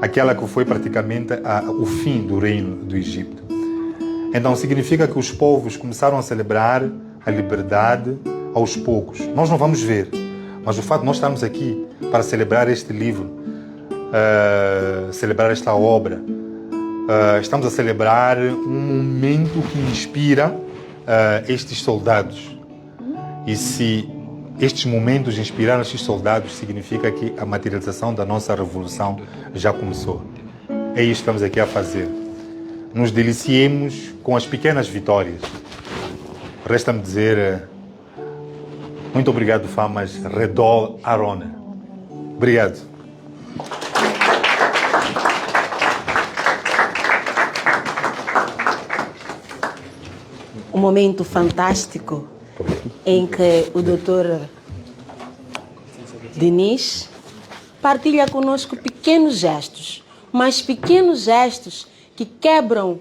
Aquela que foi praticamente o fim do reino do Egito. Então significa que os povos começaram a celebrar a liberdade aos poucos. Nós não vamos ver, mas o fato de nós estarmos aqui para celebrar este livro, celebrar esta obra, estamos a celebrar um momento que inspira estes soldados. E se estes momentos inspiraram estes soldados, significa que a materialização da nossa revolução já começou. É isso que estamos aqui a fazer. Nos deliciemos com as pequenas vitórias. Resta-me dizer muito obrigado, Famas Redol Arona. Obrigado. Um momento fantástico em que o Dr. Denis partilha conosco pequenos gestos, mas pequenos gestos que quebram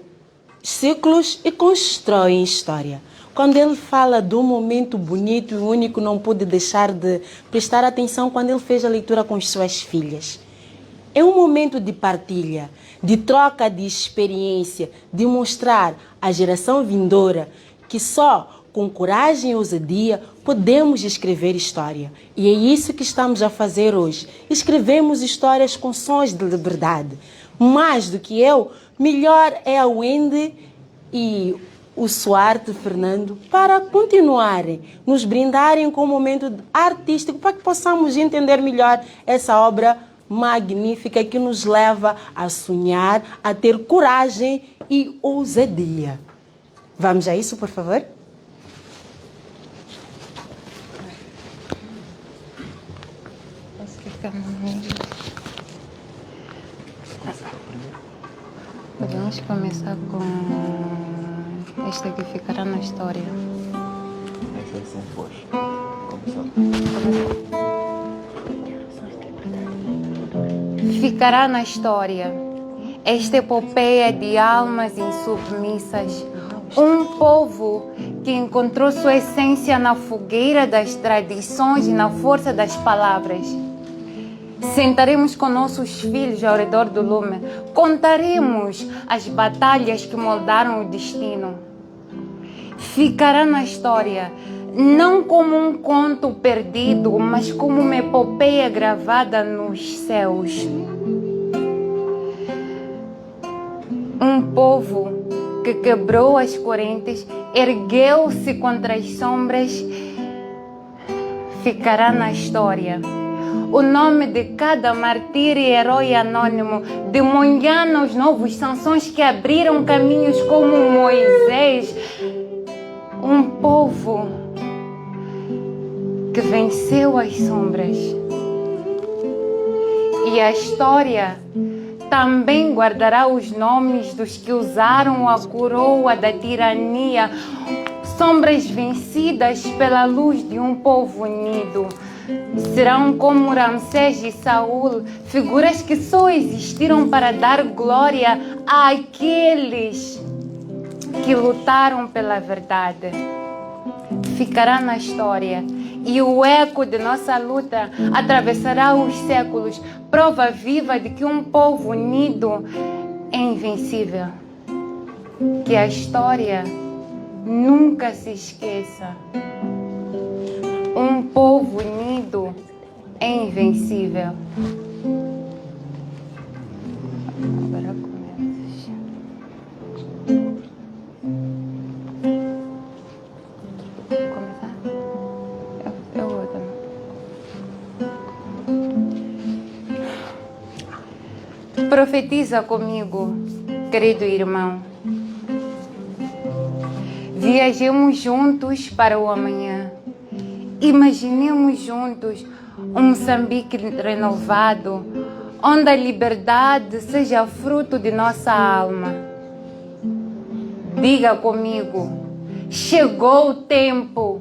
ciclos e constroem história. Quando ele fala de um momento bonito e único, não pude deixar de prestar atenção quando ele fez a leitura com as suas filhas. É um momento de partilha, de troca de experiência, de mostrar à geração vindoura que só com coragem e ousadia podemos escrever história. E é isso que estamos a fazer hoje. Escrevemos histórias com sons de liberdade. Mais do que eu, melhor é a Wendy e o Suarte Fernando para continuarem, nos brindarem com um momento artístico para que possamos entender melhor essa obra magnífica que nos leva a sonhar, a ter coragem e ousadia. Vamos a isso, por favor? Podemos começar com esta que ficará na história. Essa é sem força. Ficará na história esta epopeia de almas insubmissas, um povo que encontrou sua essência na fogueira das tradições e na força das palavras. Sentaremos com nossos filhos ao redor do lume, contaremos as batalhas que moldaram o destino. Ficará na história, não como um conto perdido, mas como uma epopeia gravada nos céus. Um povo que quebrou as correntes, ergueu-se contra as sombras, ficará na história. O nome de cada martírio e herói anônimo, de Monhana aos novos Sansões que abriram caminhos como Moisés. Um povo que venceu as sombras. E a história também guardará os nomes dos que usaram a coroa da tirania, sombras vencidas pela luz de um povo unido. Serão como Ramsés e Saul, figuras que só existiram para dar glória àqueles que lutaram pela verdade. Ficará na história e o eco de nossa luta atravessará os séculos, prova viva de que um povo unido é invencível. Que a história nunca se esqueça. Um povo unido é invencível. Agora começa. Começar? Eu vou também. Profetiza comigo, querido irmão. Viajemos juntos para o amanhã. Imaginemos juntos um Moçambique renovado, onde a liberdade seja fruto de nossa alma. Diga comigo, chegou o tempo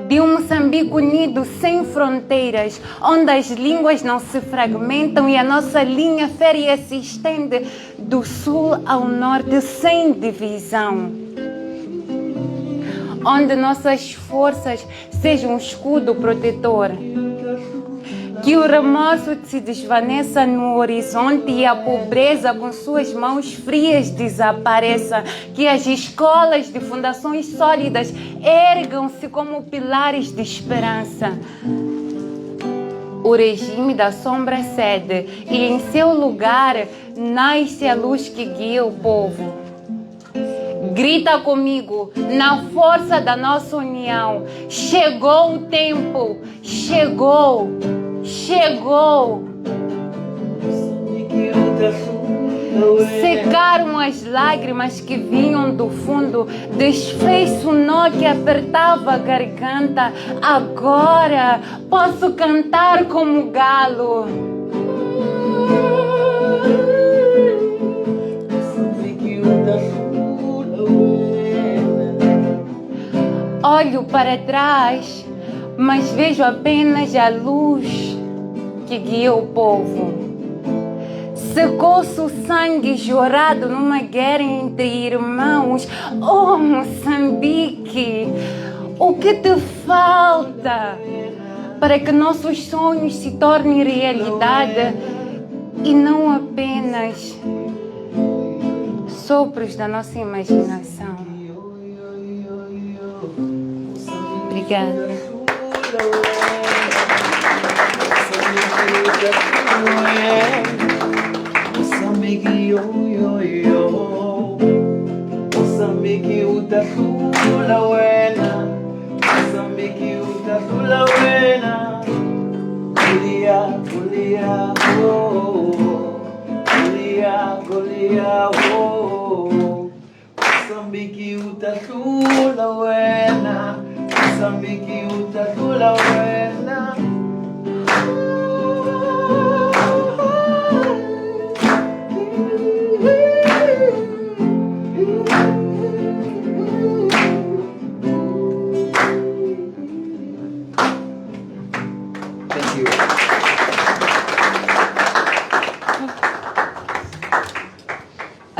de um Moçambique unido sem fronteiras, onde as línguas não se fragmentam e a nossa linha férrea se estende do sul ao norte sem divisão. Onde nossas forças sejam um escudo protetor. Que o remorso se desvaneça no horizonte e a pobreza com suas mãos frias desapareça. Que as escolas de fundações sólidas ergam-se como pilares de esperança. O regime da sombra cede e em seu lugar nasce a luz que guia o povo. Grita comigo, na força da nossa união. Chegou o tempo, chegou, chegou. Secaram as lágrimas que vinham do fundo, desfez o nó que apertava a garganta. Agora posso cantar como galo. Olho para trás, mas vejo apenas a luz que guiou o povo. Secou-se o sangue jorado numa guerra entre irmãos. Oh, Moçambique, o que te falta para que nossos sonhos se tornem realidade e não apenas sopros da nossa imaginação? Obrigada. Moçambique, Moçambique, uta sula wena. Moçambique, uta sula wena. Golia, Golia, oh. Golia, Golia, oh. Moçambique, uta sula wena. Moçambique, uta sula wena.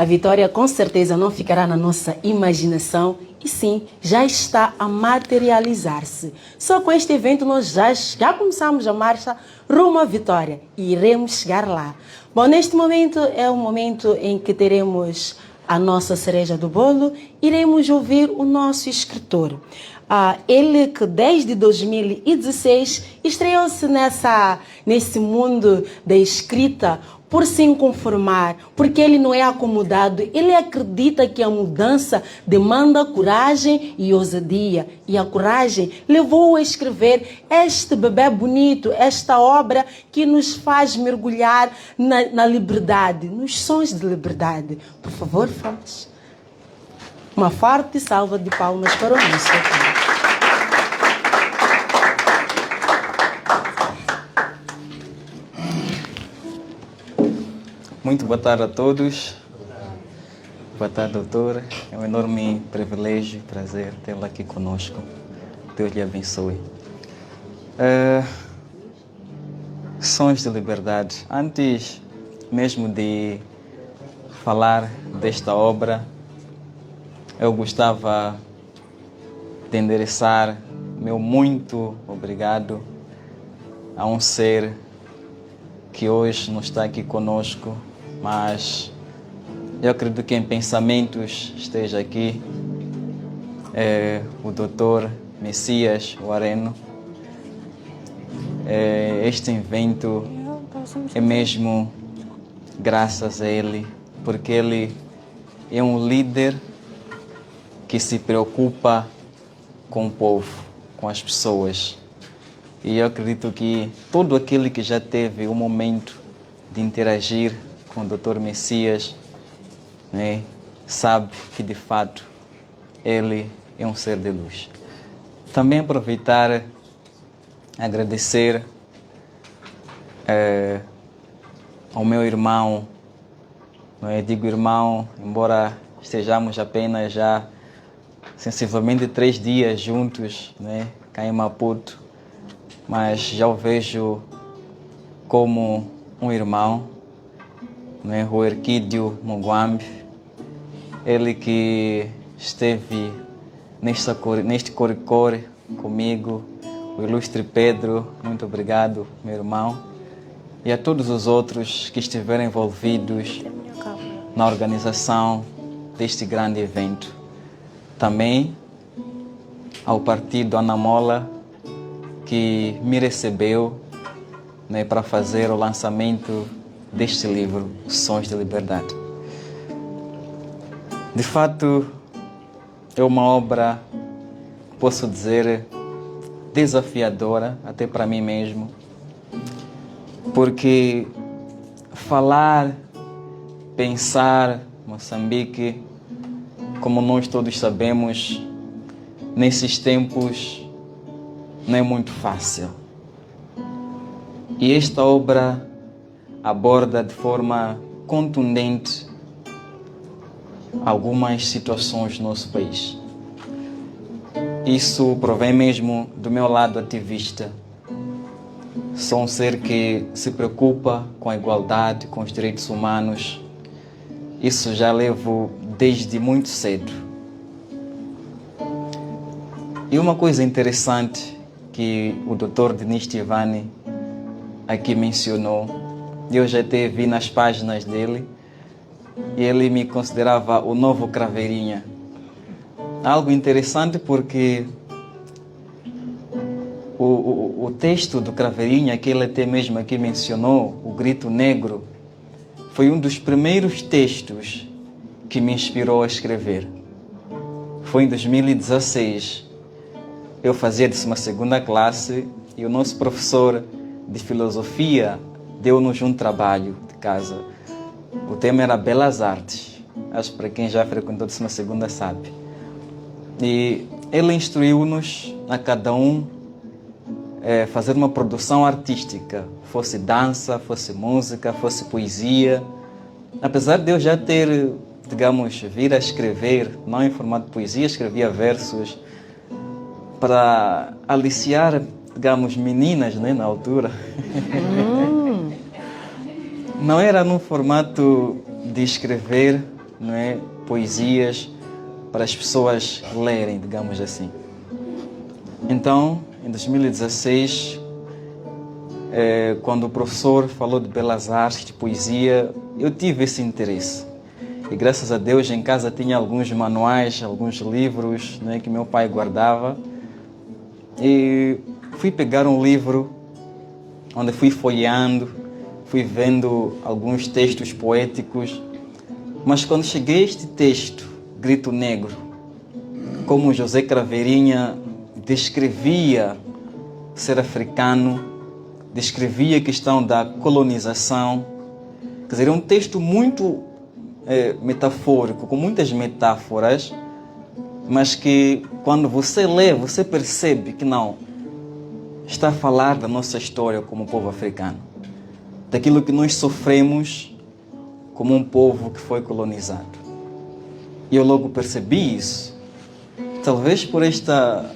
vitória com certeza não ficará na nossa imaginação e sim, já está a materializar-se. Só com este evento nós já começamos a marcha rumo à vitória e iremos chegar lá. Bom, neste momento é o momento em que teremos a nossa cereja do bolo, iremos ouvir o nosso escritor. Ele que desde 2016 estreou-se nesse mundo da escrita por se inconformar, porque ele não é acomodado, ele acredita que a mudança demanda coragem e ousadia. E a coragem levou-o a escrever este bebê bonito, esta obra que nos faz mergulhar na liberdade, nos sons de liberdade. Por favor, vamos. Uma forte salva de palmas para o nosso autor. Muito boa tarde a todos. Boa tarde, doutora. É um enorme privilégio e prazer tê-la aqui conosco. Deus lhe abençoe. Sons de liberdade. Antes mesmo de falar desta obra, eu gostava de endereçar meu muito obrigado a um ser que hoje não está aqui conosco, mas eu acredito que em pensamentos esteja aqui o Dr. Messias Wareno. Este evento é mesmo graças a ele, porque ele é um líder que se preocupa com o povo, com as pessoas. E eu acredito que todo aquele que já teve o momento de interagir com o Dr. Messias, né, sabe que de fato ele é um ser de luz. Também aproveitar, agradecer ao meu irmão, digo irmão, embora estejamos apenas já sensivelmente 3 dias juntos, né, cá em Maputo, mas já o vejo como um irmão, né, o Erquídio Muguambe, ele que esteve neste Coricore comigo, o ilustre Pedro, muito obrigado, meu irmão, e a todos os outros que estiveram envolvidos na organização deste grande evento. Também ao Partido Anamola, que me recebeu, né, para fazer o lançamento deste livro, Sons de Liberdade. De fato, é uma obra, posso dizer, desafiadora, até para mim mesmo, porque falar, pensar Moçambique, como nós todos sabemos, nesses tempos não é muito fácil. E esta obra aborda de forma contundente algumas situações do nosso país. Isso provém mesmo do meu lado ativista. Sou um ser que se preocupa com a igualdade, com os direitos humanos. Isso já levo desde muito cedo. E uma coisa interessante que o Dr. Denis Tivani aqui mencionou, eu já até vi nas páginas dele, e ele me considerava o novo Craveirinha. Algo interessante porque o texto do Craveirinha, que ele até mesmo aqui mencionou, o Grito Negro, foi um dos primeiros textos que me inspirou a escrever. Foi em 2016. Eu fazia 12ª classe e o nosso professor de filosofia deu-nos um trabalho de casa. O tema era Belas Artes. Acho que para quem já frequentou 12ª sabe. E ele instruiu-nos a cada um fazer uma produção artística, fosse dança, fosse música, fosse poesia. Apesar de eu já ter, digamos, vir a escrever, não em formato de poesia, escrevia versos para aliciar, digamos, meninas, né, na altura. Não era num formato de escrever não é, poesias para as pessoas lerem, digamos assim. Então, em 2016, quando o professor falou de belas artes, de poesia, eu tive esse interesse. E graças a Deus em casa tinha alguns manuais, alguns livros, né, que meu pai guardava. E fui pegar um livro onde fui folheando, fui vendo alguns textos poéticos. Mas quando cheguei a este texto, Grito Negro, como José Craveirinha descrevia ser africano, descrevia a questão da colonização, quer dizer, é um texto muito metafórico, com muitas metáforas, mas que quando você lê, você percebe que não está a falar da nossa história como povo africano, daquilo que nós sofremos como um povo que foi colonizado. E eu logo percebi isso, talvez por essa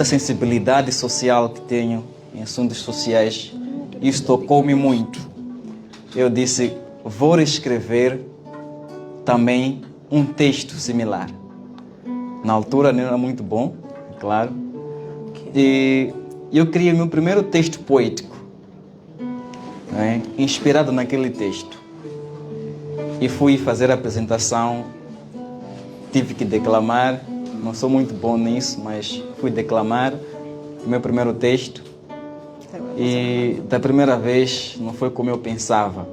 sensibilidade social que tenho em assuntos sociais, isso tocou-me muito. Eu disse, vou escrever também um texto similar. Na altura não era muito bom, é claro. E eu criei meu primeiro texto poético, né, inspirado naquele texto. E fui fazer a apresentação, tive que declamar, não sou muito bom nisso, mas fui declamar o meu primeiro texto. E da primeira vez não foi como eu pensava.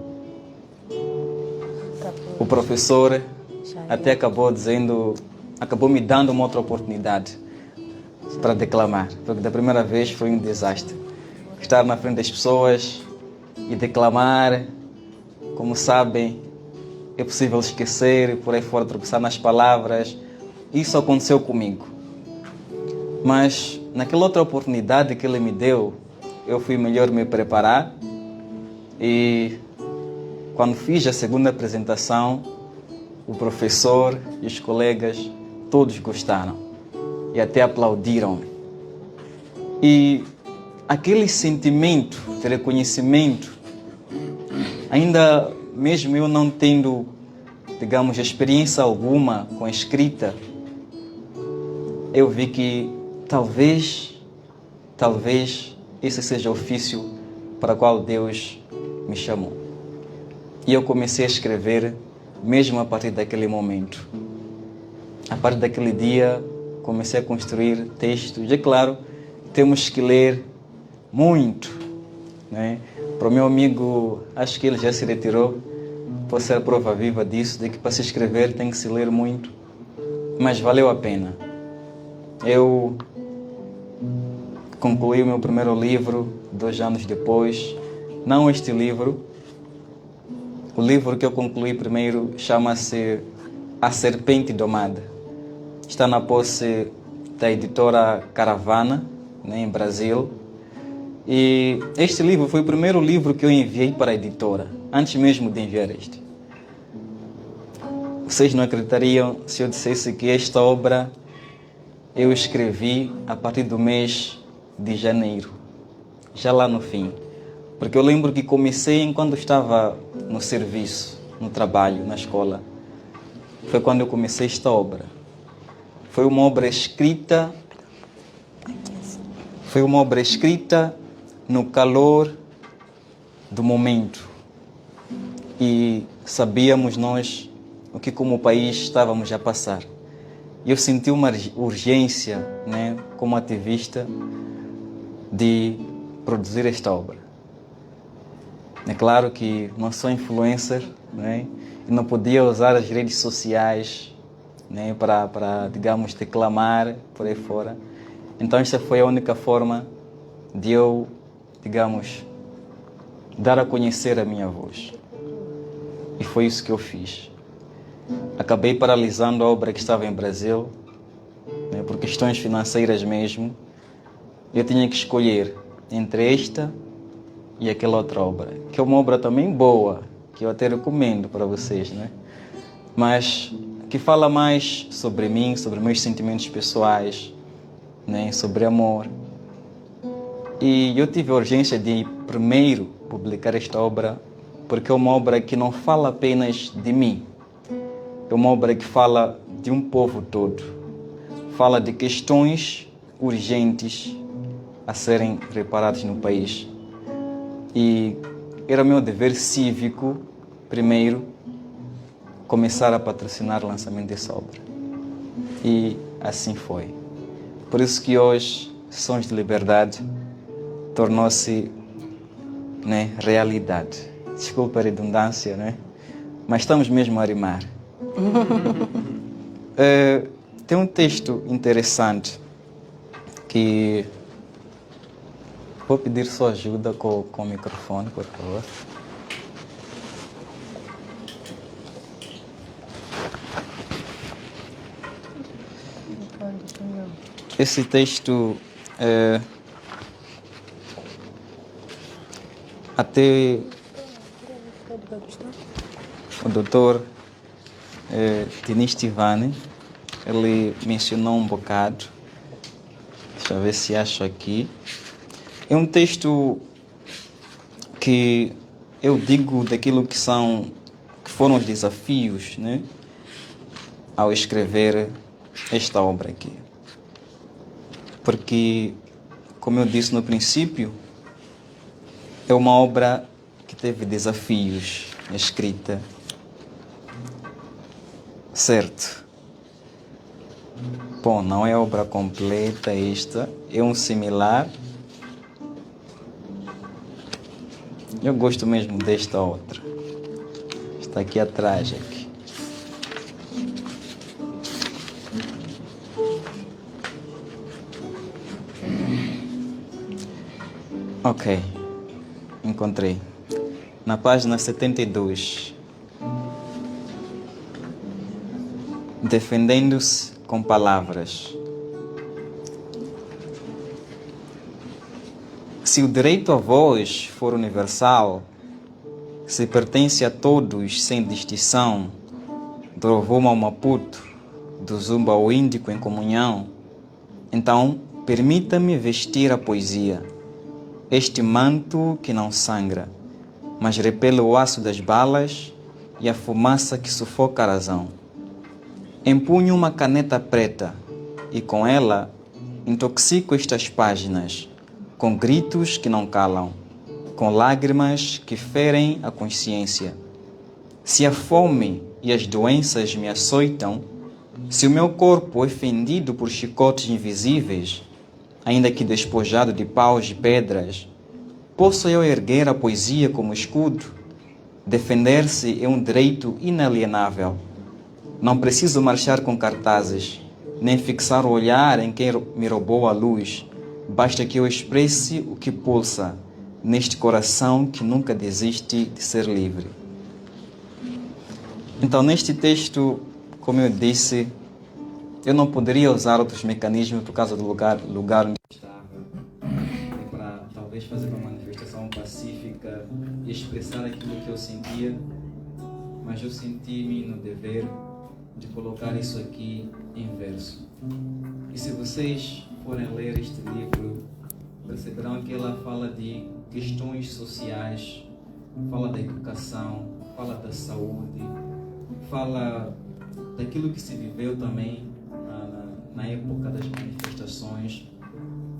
O professor até acabou me dando uma outra oportunidade para declamar, porque da primeira vez foi um desastre. Estar na frente das pessoas e declamar, como sabem, é possível esquecer, por aí fora tropeçar nas palavras. Isso aconteceu comigo. Mas naquela outra oportunidade que ele me deu, eu fui melhor me preparar e quando fiz a segunda apresentação, o professor e os colegas todos gostaram e até aplaudiram. E aquele sentimento de reconhecimento, ainda mesmo eu não tendo, digamos, experiência alguma com a escrita, eu vi que talvez esse seja o ofício para o qual Deus me chamou. E eu comecei a escrever mesmo a partir daquele momento. A partir daquele dia, comecei a construir textos. E é claro, temos que ler muito, né? Para o meu amigo, acho que ele já se retirou, pode ser a prova viva disso, de que para se escrever tem que se ler muito. Mas valeu a pena. Eu concluí o meu primeiro livro 2 anos depois. Não este livro. O livro que eu concluí primeiro chama-se A Serpente Domada. Está na posse da editora Caravana, né, em Brasil. E este livro foi o primeiro livro que eu enviei para a editora, antes mesmo de enviar este. Vocês não acreditariam se eu dissesse que esta obra eu escrevi a partir do mês de janeiro, já lá no fim. Porque eu lembro que comecei enquanto estava no serviço, no trabalho, na escola. Foi quando eu comecei esta obra. Foi uma obra escrita no calor do momento. E sabíamos nós o que como país estávamos a passar. E eu senti uma urgência, né, como ativista, de produzir esta obra. É claro que não sou influencer, né, e não podia usar as redes sociais, né, para, digamos, declamar por aí fora. Então esta foi a única forma de eu, digamos, dar a conhecer a minha voz. E foi isso que eu fiz. Acabei paralisando a obra que estava em Brasil, né, por questões financeiras mesmo. Eu tinha que escolher entre esta e aquela outra obra, que é uma obra também boa, que eu até recomendo para vocês, né? Mas que fala mais sobre mim, sobre meus sentimentos pessoais, né, sobre amor. E eu tive a urgência de primeiro publicar esta obra, porque é uma obra que não fala apenas de mim, é uma obra que fala de um povo todo, fala de questões urgentes a serem reparadas no país. E era meu dever cívico, primeiro, começar a patrocinar o lançamento dessa obra. E assim foi. Por isso que hoje, Sons de Liberdade tornou-se, né, realidade. Desculpa a redundância, né? Mas estamos mesmo a rimar. Tem um texto interessante que... Vou pedir sua ajuda com o microfone, por favor. Esse texto até o doutor Dinis Tivani, ele mencionou um bocado. Deixa eu ver se acho aqui. É um texto que eu digo daquilo que foram os desafios, né, ao escrever esta obra aqui. Porque, como eu disse no princípio, é uma obra que teve desafios na escrita. Certo. Bom, não é obra completa esta, é um similar. Eu gosto mesmo desta outra. Está aqui atrás. Aqui. Ok. Encontrei. Na página 72. Defendendo-se com palavras. Se o direito à voz for universal, se pertence a todos sem distinção, do Rovuma ao Maputo, do Zumba ao Índico em comunhão, então permita-me vestir a poesia, este manto que não sangra, mas repele o aço das balas e a fumaça que sufoca a razão. Empunho uma caneta preta e com ela intoxico estas páginas, com gritos que não calam, com lágrimas que ferem a consciência. Se a fome e as doenças me açoitam, se o meu corpo é fendido por chicotes invisíveis, ainda que despojado de paus e pedras, posso eu erguer a poesia como escudo? Defender-se é um direito inalienável. Não preciso marchar com cartazes, nem fixar o olhar em quem me roubou a luz. Basta que eu expresse o que pulsa neste coração que nunca desiste de ser livre. Então, neste texto, como eu disse, eu não poderia usar outros mecanismos por causa do lugar onde eu estava. Para talvez fazer uma manifestação pacífica e expressar aquilo que eu sentia, mas eu senti-me no dever de colocar isso aqui em verso. E se vocês forem ler este livro, perceberão que ela fala de questões sociais, fala da educação, fala da saúde, fala daquilo que se viveu também na época das manifestações,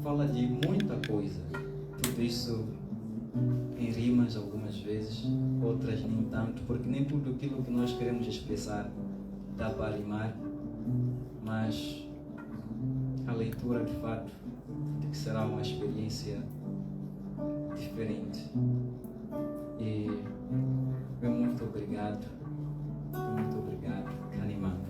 fala de muita coisa. Tudo isso em rimas algumas vezes, outras nem tanto, porque nem tudo aquilo que nós queremos expressar dá para rimar, mas a leitura de fato de que será uma experiência diferente. E meu muito obrigado, animado.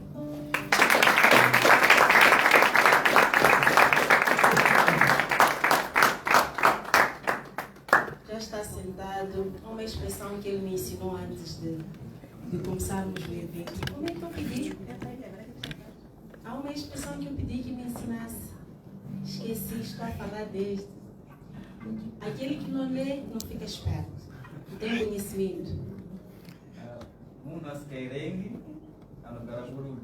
Já está sentado, uma expressão que ele me ensinou antes de começarmos o evento. Como é que eu pedi? Há uma expressão que eu pedi que me ensinasse. Esqueci, estou a falar desde. Aquele que não lê, não fica esperto. Não tem conhecimento. Unas querem anogaraburudo.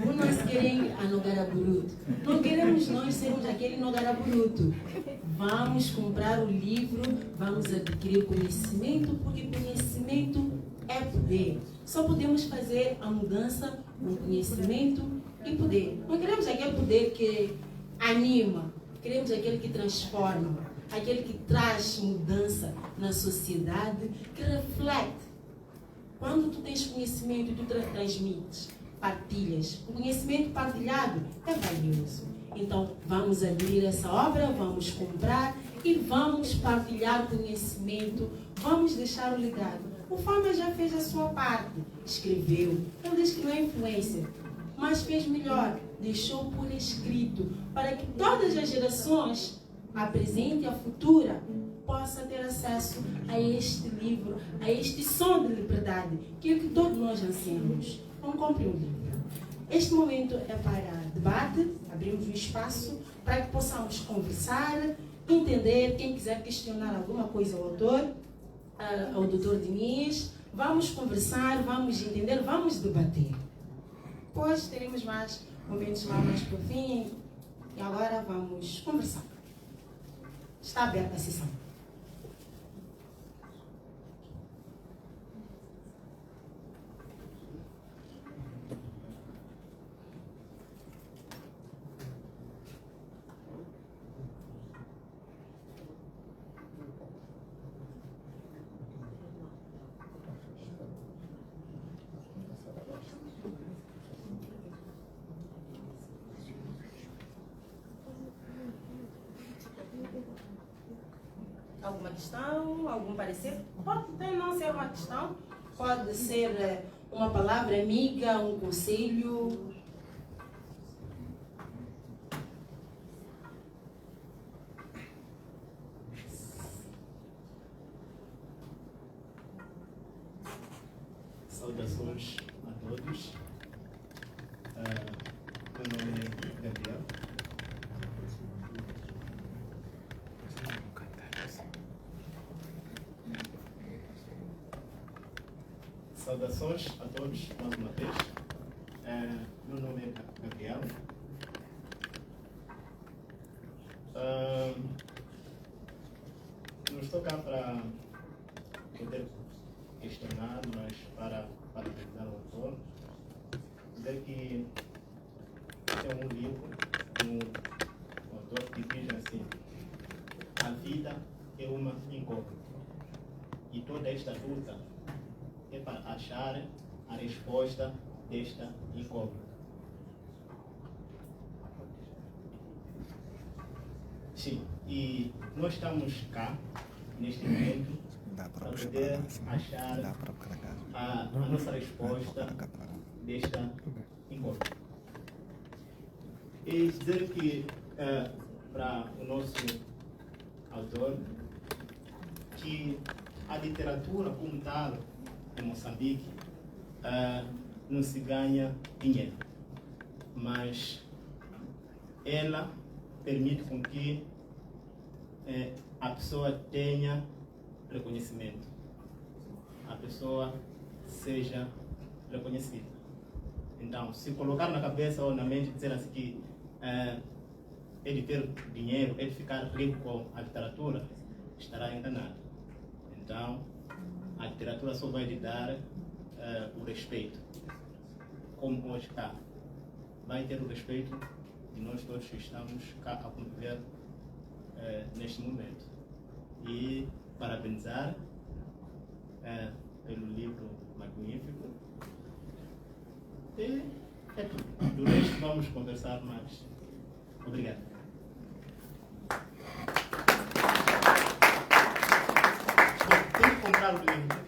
Unas querem anogaraburudo. Não queremos nós sermos aquele nogaraburudo. Vamos comprar o livro, vamos adquirir o conhecimento, porque conhecimento é poder. Só podemos fazer a mudança com conhecimento e poder. Não queremos aquele poder que anima, queremos aquele que transforma, aquele que traz mudança na sociedade, que reflete. Quando tu tens conhecimento, tu transmites, partilhas. O conhecimento partilhado é valioso. Então, vamos aderir a essa obra, vamos comprar e vamos partilhar conhecimento, vamos deixar o legado. O Fama já fez a sua parte, escreveu. Ele diz que não é influencer, mas fez melhor, deixou por escrito, para que todas as gerações, a presente e a futura, possa ter acesso a este livro, a este som de liberdade, que é o que todos nós ansiamos. Não compre um livro. Este momento é para debate, abrimos um espaço para que possamos conversar, entender, quem quiser questionar alguma coisa ao autor, ao Dr. Diniz, vamos conversar, vamos entender, vamos debater. Depois teremos mais momentos lá mais por fim e agora vamos conversar. Está aberta a sessão. Alguma questão? Algum parecer? Pode não ser uma questão, pode ser uma palavra amiga, um conselho. Saudações a todos. Meu nome é Gabriel. Saudações a todos mais uma vez. Meu nome é Gabriel. Não estou cá para poder questionar, mas para parabenizar o autor. Dizer que é um livro, um autor que diz assim: a vida é uma incógnita e toda esta luta é para achar a resposta desta incógnita. Sim, e nós estamos cá, neste momento, para poder achar a nossa resposta desta incógnita. E dizer que, para o nosso autor, que a literatura como tal, em Moçambique, não se ganha dinheiro, mas ela permite com que a pessoa tenha reconhecimento, a pessoa seja reconhecida. Então, se colocar na cabeça ou na mente dizer assim que é de ter dinheiro, é de ficar rico com a literatura, estará enganado. Então, a literatura só vai lhe dar o respeito, como hoje está. Vai ter o respeito de nós todos que estamos cá a conviver neste momento. E parabenizar pelo livro magnífico. E é tudo. Do resto vamos conversar mais. Obrigado. Tem que comprar o livro.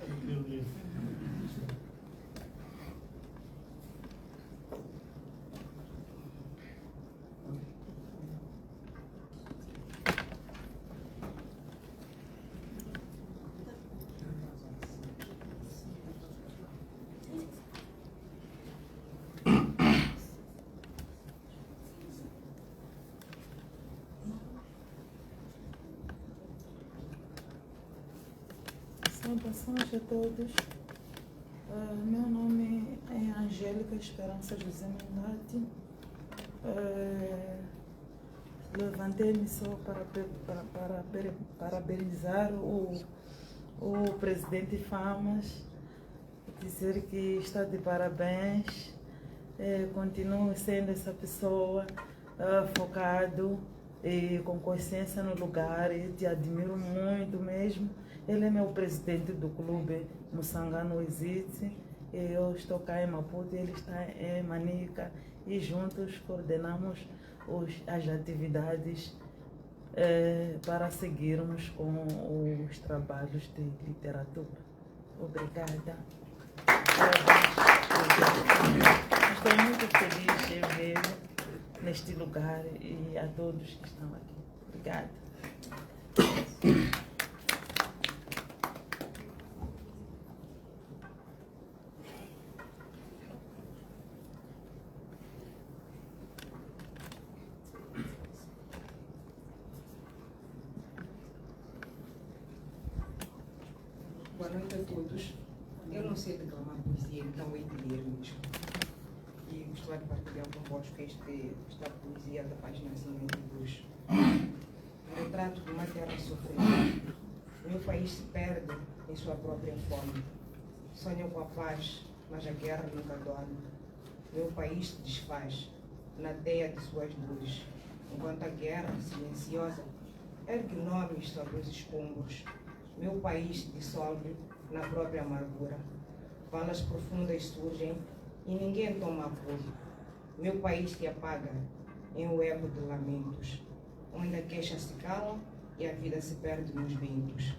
Saudações a todos. Meu nome é Angélica Esperança José Mendati. Levantei-me só para parabenizar o presidente Famas dizer que está de parabéns. Continue sendo essa pessoa focado e com consciência no lugar. Eu te admiro muito mesmo. Ele é meu presidente do clube Moçangano Existe. Eu estou cá em Maputo, ele está em Manica e juntos coordenamos as atividades para seguirmos com os trabalhos de literatura. Obrigada. Estou muito feliz de vê-lo neste lugar e a todos que estão aqui. Obrigada. Boa noite a todos. Eu não sei declamar poesia, então hei de ler mesmo. E gostaria de partilhar convosco esta poesia da página 52. Retrato de uma terra sofrida. Meu país se perde em sua própria fome. Sonha com a paz, mas a guerra nunca dorme. Meu país se desfaz na teia de suas dores, enquanto a guerra, silenciosa, ergue nomes sobre os escombros. Meu país se dissolve na própria amargura. Valas profundas surgem e ninguém toma apoio. Meu país se apaga em um eco de lamentos, onde a queixa se cala e a vida se perde nos ventos.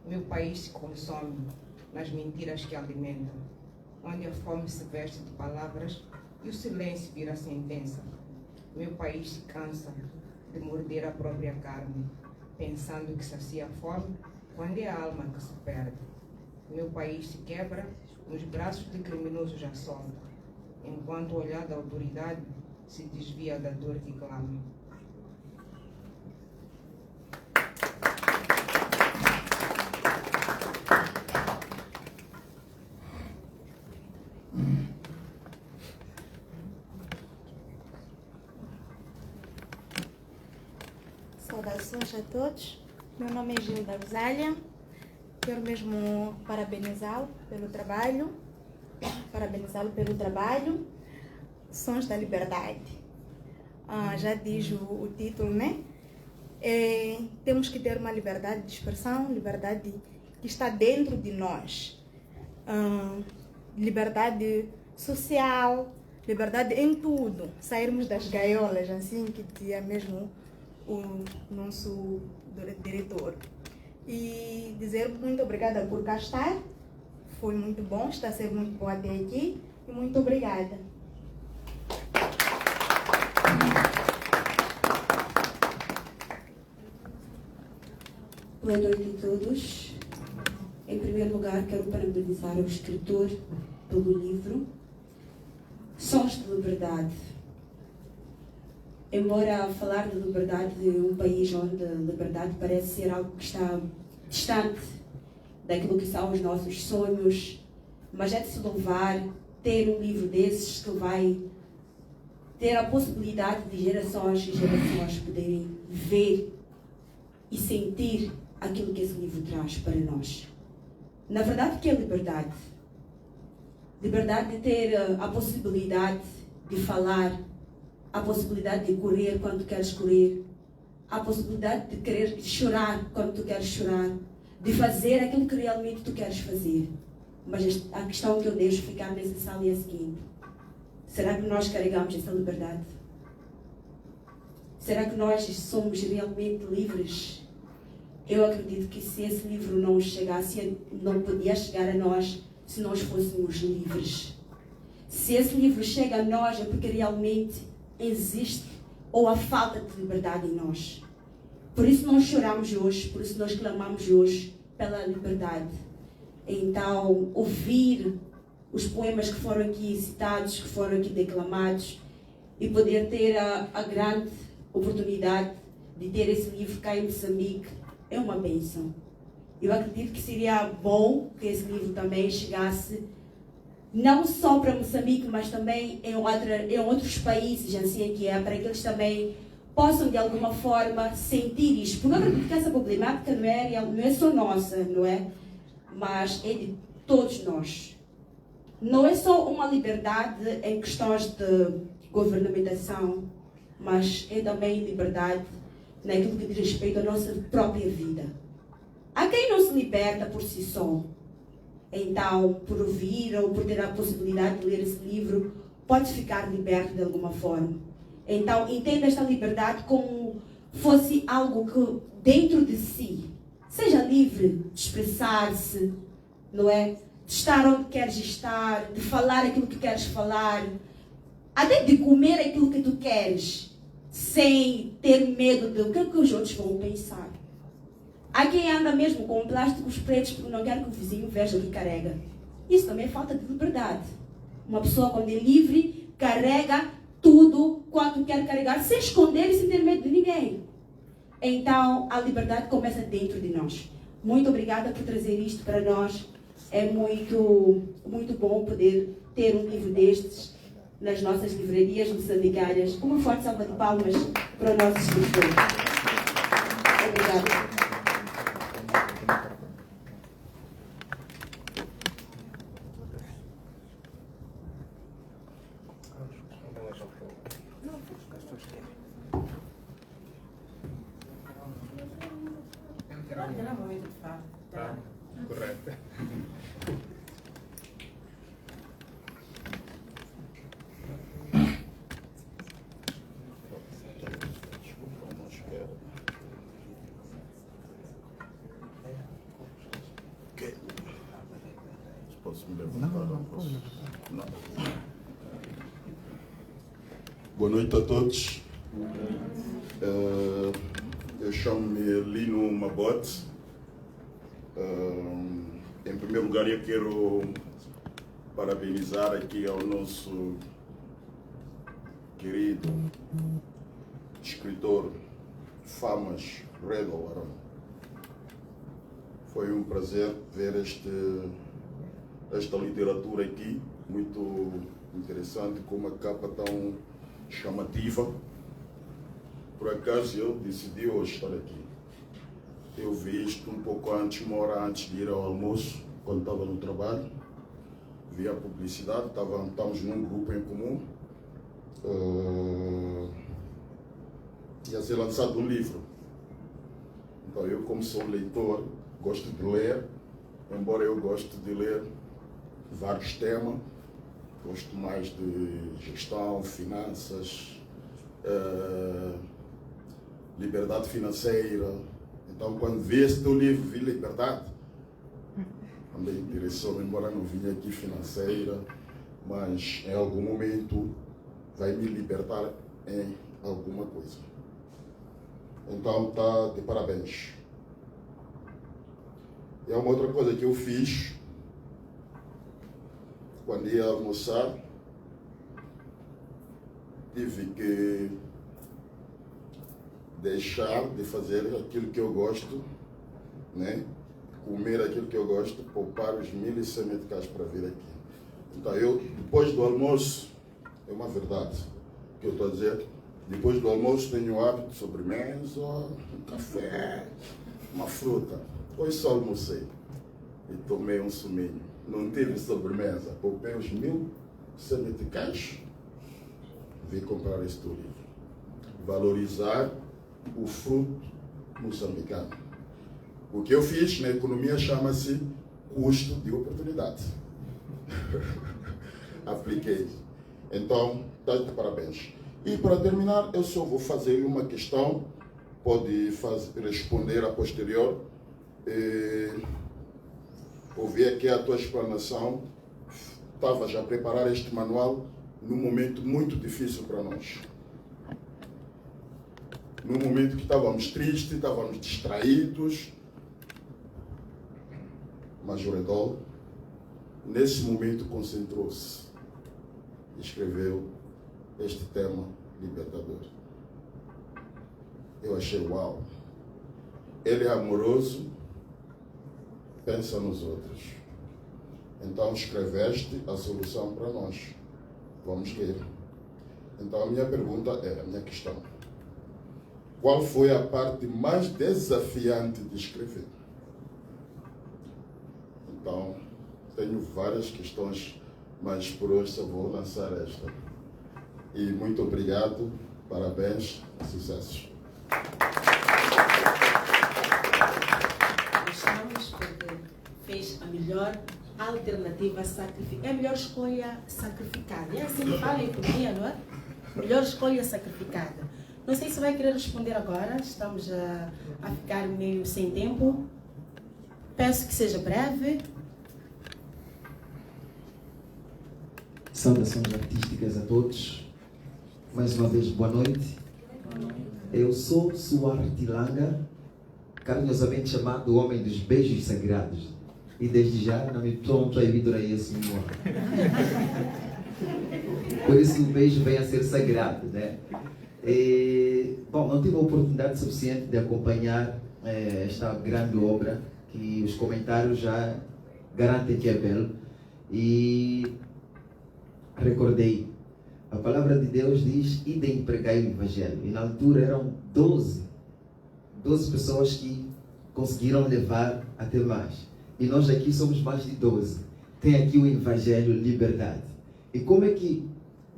Meu país se consome nas mentiras que alimentam, onde a fome se veste de palavras e o silêncio vira sentença. Meu país se cansa de morder a própria carne, pensando que sacia a fome quando é a alma que se perde. Meu país se quebra nos braços de criminosos à solta, enquanto o olhar da autoridade se desvia da dor que clama. Saudações a todos. Meu nome é Gilda Rosália. Quero mesmo parabenizá-lo pelo trabalho. Sons da Liberdade. Já diz o título, né? Temos que ter uma liberdade de expressão, liberdade que está dentro de nós. Liberdade social, liberdade em tudo. Sairmos das gaiolas, assim que dizia mesmo o nosso diretor. E dizer muito obrigada por cá estar. Foi muito bom, está a ser muito bom até aqui. E muito obrigada. Boa noite a todos. Em primeiro lugar, quero parabenizar o escritor pelo livro Sons de Liberdade. Embora falar de liberdade de um país onde a liberdade parece ser algo que está distante daquilo que são os nossos sonhos, mas é de se louvar ter um livro desses que vai ter a possibilidade de gerações e gerações poderem ver e sentir aquilo que esse livro traz para nós. Na verdade, o que é liberdade? Liberdade de ter a possibilidade de falar, a possibilidade de correr quando tu queres correr, a possibilidade de querer chorar quando tu queres chorar, de fazer aquilo que realmente tu queres fazer. Mas a questão que eu deixo ficar nessa sala é a seguinte: será que nós carregamos essa liberdade? Será que nós somos realmente livres? Eu acredito que se esse livro não chegasse, não podia chegar a nós se nós fôssemos livres. Se esse livro chega a nós é porque realmente existe ou a falta de liberdade em nós. Por isso nós choramos hoje, por isso nós clamamos hoje pela liberdade. Então, ouvir os poemas que foram aqui citados, que foram aqui declamados, e poder ter a grande oportunidade de ter esse livro cá em Moçambique é uma bênção. Eu acredito que seria bom que esse livro também chegasse não só para Moçambique, mas também em outros países, assim que é, para que eles também possam de alguma forma sentir isto. Porque eu acredito que essa problemática não é só nossa, não é? Mas é de todos nós. não é só uma liberdade em questões de governamentação, mas é também liberdade naquilo que diz respeito à nossa própria vida. Há quem não se liberta por si só. Então, por ouvir ou por ter a possibilidade de ler esse livro, pode ficar liberto de alguma forma. Então, entenda esta liberdade como fosse algo que dentro de si, seja livre de expressar-se, não é? De estar onde queres estar, de falar aquilo que queres falar, até de comer aquilo que tu queres, sem ter medo de o que os outros vão pensar. Há quem anda mesmo com plásticos pretos porque não quer que o vizinho veja o que carrega. Isso também é falta de liberdade. Uma pessoa, quando é livre, carrega tudo quanto quer carregar, sem esconder e sem ter medo de ninguém. Então, a liberdade começa dentro de nós. Muito obrigada por trazer isto para nós. É muito, muito bom poder ter um livro destes nas nossas livrarias moçambicárias. Uma forte salva de palmas para o nosso escritor. Obrigada. Tá, correto. Posso me levantar? Não. Boa noite a todos. Eu chamo-me Lino Mabote. Em primeiro lugar, eu quero parabenizar aqui ao nosso querido escritor Famas Redol Arão. Foi um prazer ver esta literatura aqui, muito interessante, com uma capa tão chamativa. Por acaso eu decidi hoje estar aqui. Eu vi isto um pouco antes, uma hora antes de ir ao almoço, quando estava no trabalho. Vi a publicidade, estávamos num grupo em comum. Ia ser lançado um livro. Então eu, como sou leitor, gosto de ler, embora eu goste de ler vários temas, gosto mais de gestão, finanças, liberdade financeira. Então, quando vi esse teu livro, vi liberdade, também interessou, embora não vinha aqui financeira, mas em algum momento vai me libertar em alguma coisa. Então, está de parabéns. E uma outra coisa que eu fiz, quando ia almoçar, tive que deixar de fazer aquilo que eu gosto, né? Comer aquilo que eu gosto, poupar os 1.100 meticais para vir aqui. Então eu, depois do almoço, é uma verdade que eu estou a dizer, depois do almoço tenho o hábito de sobremesa, um café, uma fruta. Hoje só almocei e tomei um suminho. Não tive sobremesa, poupei os 1.100 meticais, vim comprar este livro. Valorizar o fruto moçambicano. O que eu fiz na economia chama-se custo de oportunidade. Apliquei. Então, está de parabéns. E para terminar, eu só vou fazer uma questão, pode responder a posterior. Ouvi aqui a tua explanação. Estava já a preparar este manual num momento muito difícil para nós. Num momento que estávamos tristes, estávamos distraídos. Mas o Redol, nesse momento, concentrou-se e escreveu este tema libertador. Eu achei uau. Ele é amoroso, pensa nos outros. Então escreveste a solução para nós. Vamos ler. Então a minha pergunta é, a minha questão. Qual foi a parte mais desafiante de escrever? Então, tenho várias questões mas por hoje só vou lançar esta. E muito obrigado, parabéns, sucessos. Gostamos porque fez a melhor alternativa sacrificada. É a melhor escolha sacrificada. É assim que fala em economia, não é? Melhor escolha sacrificada. Não sei se vai querer responder agora. Estamos a ficar meio sem tempo. Peço que seja breve. Saudações artísticas a todos. Mais uma vez, boa noite. Eu sou Suarte Langa, carinhosamente chamado Homem dos Beijos Sagrados. E desde já não me pronto a evitar esse nome. Por isso o beijo vem a ser sagrado, né? Bom, não tive a oportunidade suficiente de acompanhar esta grande obra, que os comentários já garantem que é belo. E recordei, a palavra de Deus diz: idem pregai o Evangelho. E na altura eram 12 pessoas que conseguiram levar até mais. E nós aqui somos mais de 12. Tem aqui o Evangelho Liberdade. E como é que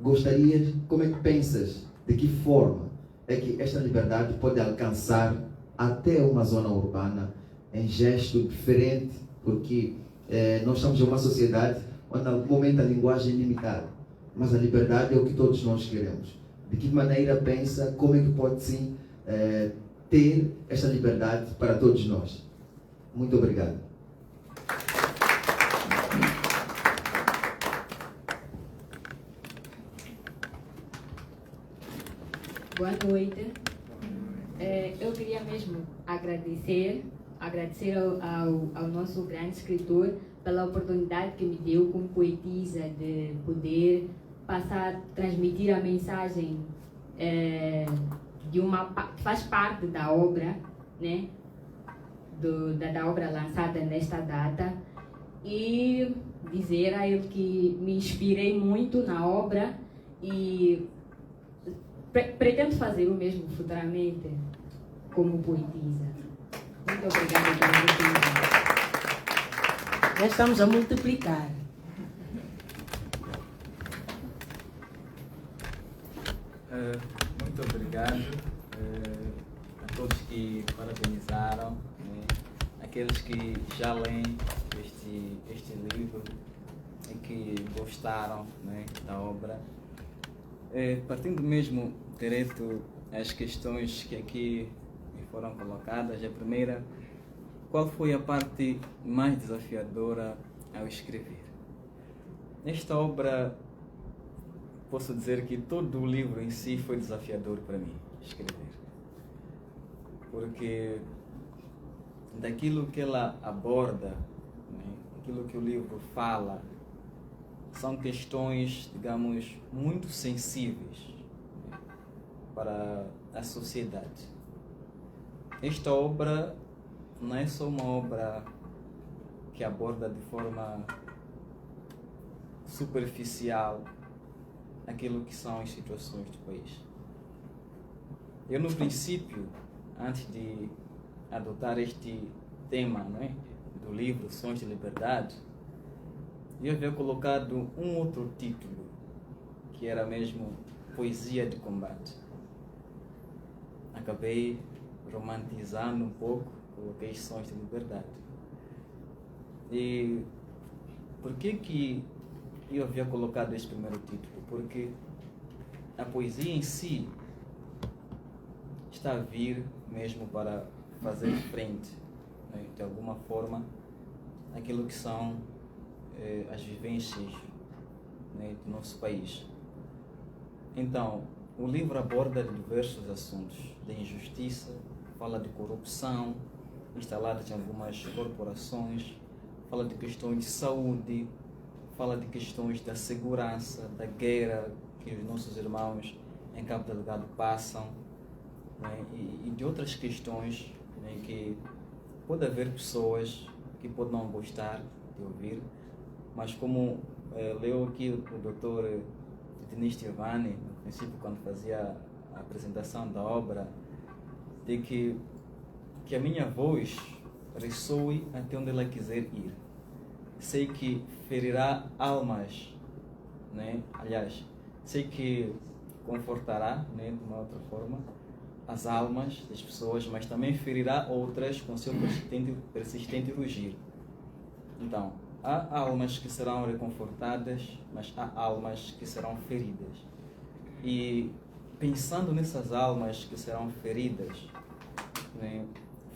gostarias, como é que pensas, de que forma é que esta liberdade pode alcançar até uma zona urbana em gesto diferente? Porque nós estamos em uma sociedade onde, em algum momento, a linguagem é limitada. Mas a liberdade é o que todos nós queremos. De que maneira pensa, como é que pode sim ter esta liberdade para todos nós? Muito obrigado. Boa noite. Eu queria mesmo agradecer ao nosso grande escritor pela oportunidade que me deu como poetisa de poder transmitir a mensagem que faz parte da obra, né? Da obra lançada nesta data, e dizer a ele que me inspirei muito na obra e pretendo fazer o mesmo futuramente como poetisa. Muito obrigada pela oportunidade. Já estamos a multiplicar. Muito obrigado a todos que parabenizaram, né? Aqueles que já leem este livro e que gostaram, né, da obra. Partindo mesmo direto às questões que aqui me foram colocadas, a primeira: qual foi a parte mais desafiadora ao escrever? Nesta obra, posso dizer que todo o livro em si foi desafiador para mim, escrever. Porque daquilo que ela aborda, né, aquilo que o livro fala, são questões, digamos, muito sensíveis, né, para a sociedade. Esta obra não é só uma obra que aborda de forma superficial aquilo que são as situações do país. Eu, no princípio, antes de adotar este tema, não é, do livro Sons de Liberdade, eu havia colocado um outro título, que era mesmo Poesia de Combate. Acabei romantizando um pouco, coloquei Sons de Liberdade. E por que eu havia colocado este primeiro título? Porque a poesia em si está a vir mesmo para fazer frente, né, de alguma forma, aquilo que são as vivências, né, do nosso país. Então, o livro aborda diversos assuntos de injustiça, fala de corrupção instalada em algumas corporações, fala de questões de saúde, fala de questões da segurança, da guerra que os nossos irmãos em Cabo Delgado passam, né, e de outras questões, né, que pode haver pessoas que podem não gostar de ouvir, mas como leu aqui o doutor Denis Tivani, no princípio, quando fazia a apresentação da obra, de que a minha voz ressoe até onde ela quiser ir. Sei que ferirá almas né? Aliás, sei que confortará, né, de uma outra forma, as almas das pessoas, mas também ferirá outras com seu persistente rugir. Então, há almas que serão reconfortadas, mas há almas que serão feridas. E pensando nessas almas que serão feridas, né,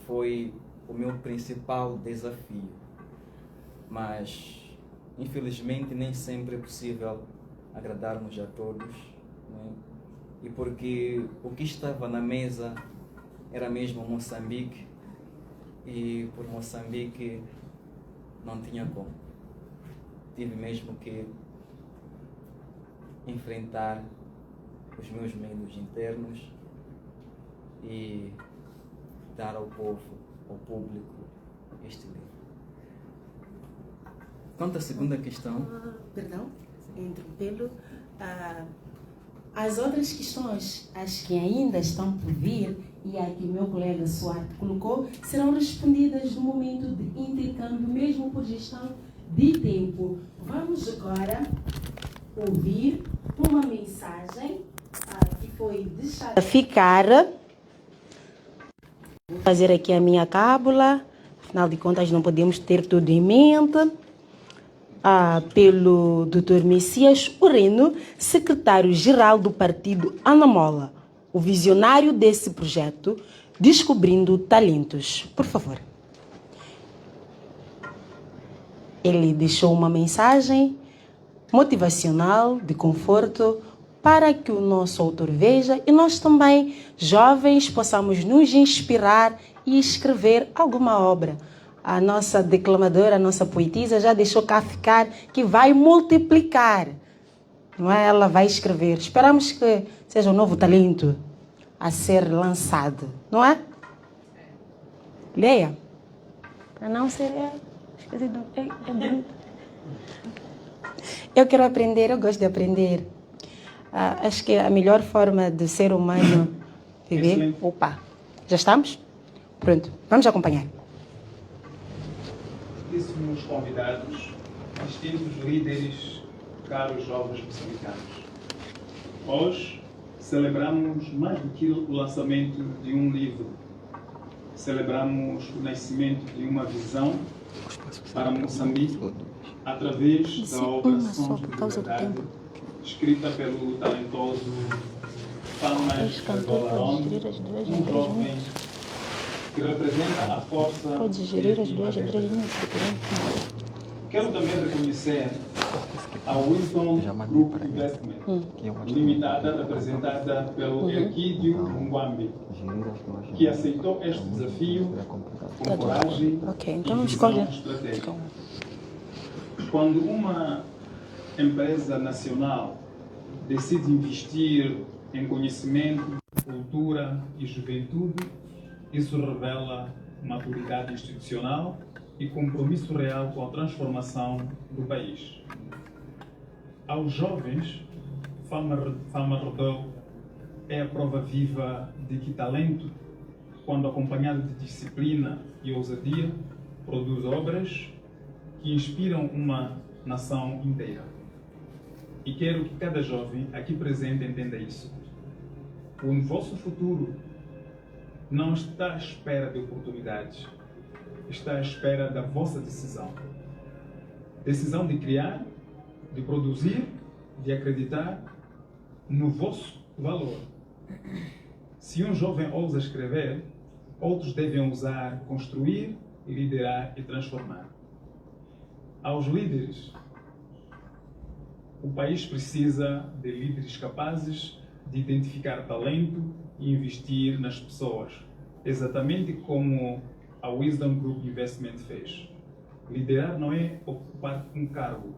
foi o meu principal desafio. Mas, infelizmente, nem sempre é possível agradarmos a todos, né? E porque o que estava na mesa era mesmo Moçambique, e por Moçambique não tinha como. Tive mesmo que enfrentar os meus medos internos e dar ao povo, ao público, este livro. Quanto à segunda questão... Perdão, interrompê-lo. As outras questões, as que ainda estão por vir, e a que o meu colega Suarte colocou, serão respondidas no momento de intercâmbio, mesmo por gestão de tempo. Vamos agora ouvir uma mensagem que foi deixada ficar. Vou fazer aqui a minha cábula, afinal de contas não podemos ter tudo em mente. Pelo Dr. Messias Ureno, secretário-geral do partido Anamola, o visionário desse projeto, Descobrindo Talentos. Por favor. Ele deixou uma mensagem motivacional, de conforto, para que o nosso autor veja e nós também, jovens, possamos nos inspirar e escrever alguma obra. A nossa declamadora, a nossa poetisa já deixou cá ficar que vai multiplicar. Não é? Ela vai escrever. Esperamos que seja um novo talento a ser lançado. Não é? Leia. Para não ser... Eu quero aprender, eu gosto de aprender. Acho que a melhor forma de ser humano viver... Excelente. Opa, já estamos? Pronto, vamos acompanhar. Distinguidíssimos convidados, distintos líderes, caros jovens moçambicanos. Hoje celebramos mais do que o lançamento de um livro. Celebramos o nascimento de uma visão para Moçambique através da obra Sons de Liberdade, escrita pelo talentoso Palmas Golaron, um jovem que representa a força criativa desta geração. Quero também reconhecer a Wisdom Group Investment Limitada, representada pelo Erquídio Mwambi, que aceitou este desafio com coragem e visão estratégica. Quando uma empresa nacional decide investir em conhecimento, cultura e juventude, isso revela maturidade institucional e compromisso real com a transformação do país. Aos jovens, Fama Rebel é a prova viva de que talento, quando acompanhado de disciplina e ousadia, produz obras que inspiram uma nação inteira. E quero que cada jovem aqui presente entenda isso. O vosso futuro não está à espera de oportunidades, está à espera da vossa decisão. Decisão de criar, de produzir, de acreditar no vosso valor. Se um jovem ousa escrever, outros devem ousar construir, liderar e transformar. Aos líderes, o país precisa de líderes capazes de identificar talento e investir nas pessoas, exatamente como a Wisdom Group Investment fez. Liderar não é ocupar um cargo,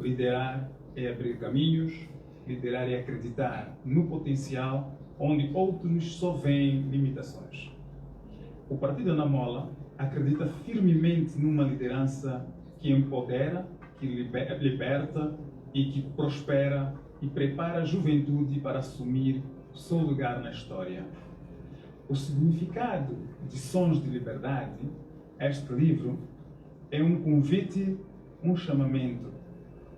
liderar é abrir caminhos, liderar é acreditar no potencial onde outros só veem limitações. O Partido Anamola acredita firmemente numa liderança que empodera, que liberta e que prospera e prepara a juventude para assumir seu lugar na história. O significado de Sons de Liberdade, este livro, é um convite, um chamamento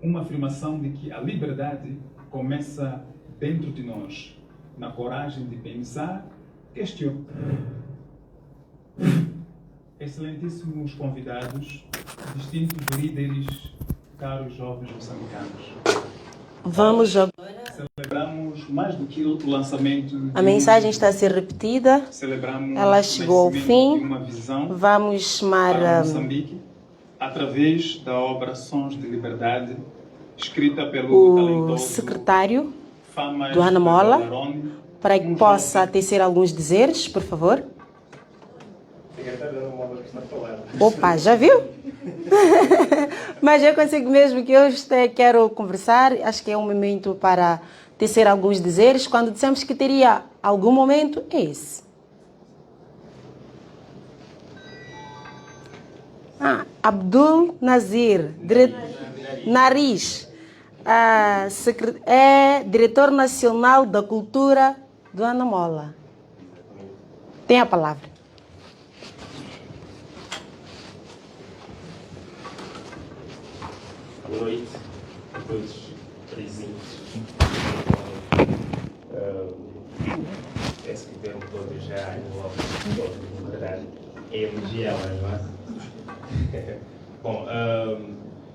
uma afirmação de que a liberdade começa dentro de nós, na coragem de pensar, questionar. Excelentíssimos convidados, distintos líderes, caros jovens moçambicanos. Vamos agora. Celebramos mais do que o lançamento. A mensagem está a ser repetida. Celebramos Ela chegou ao fim. uma visão Vamos chamar para Moçambique através da obra Sons de Liberdade, escrita pelo o talentoso secretário Famas do Ana Mola Galarone, para que possa tecer alguns dizeres, por favor. secretário da Ana Mola que está a falar. Opa, já viu? Mas eu consigo mesmo que eu quero conversar. Acho que é um momento para tecer alguns dizeres. Quando dissemos que teria algum momento, é esse. Abdul Nazir, Nariz, é diretor nacional da cultura do Ana Mola. Tem a palavra. Boa noite a todos presentes. Penso que viram todos já em verdade. É elogiá-las, não é? Bom,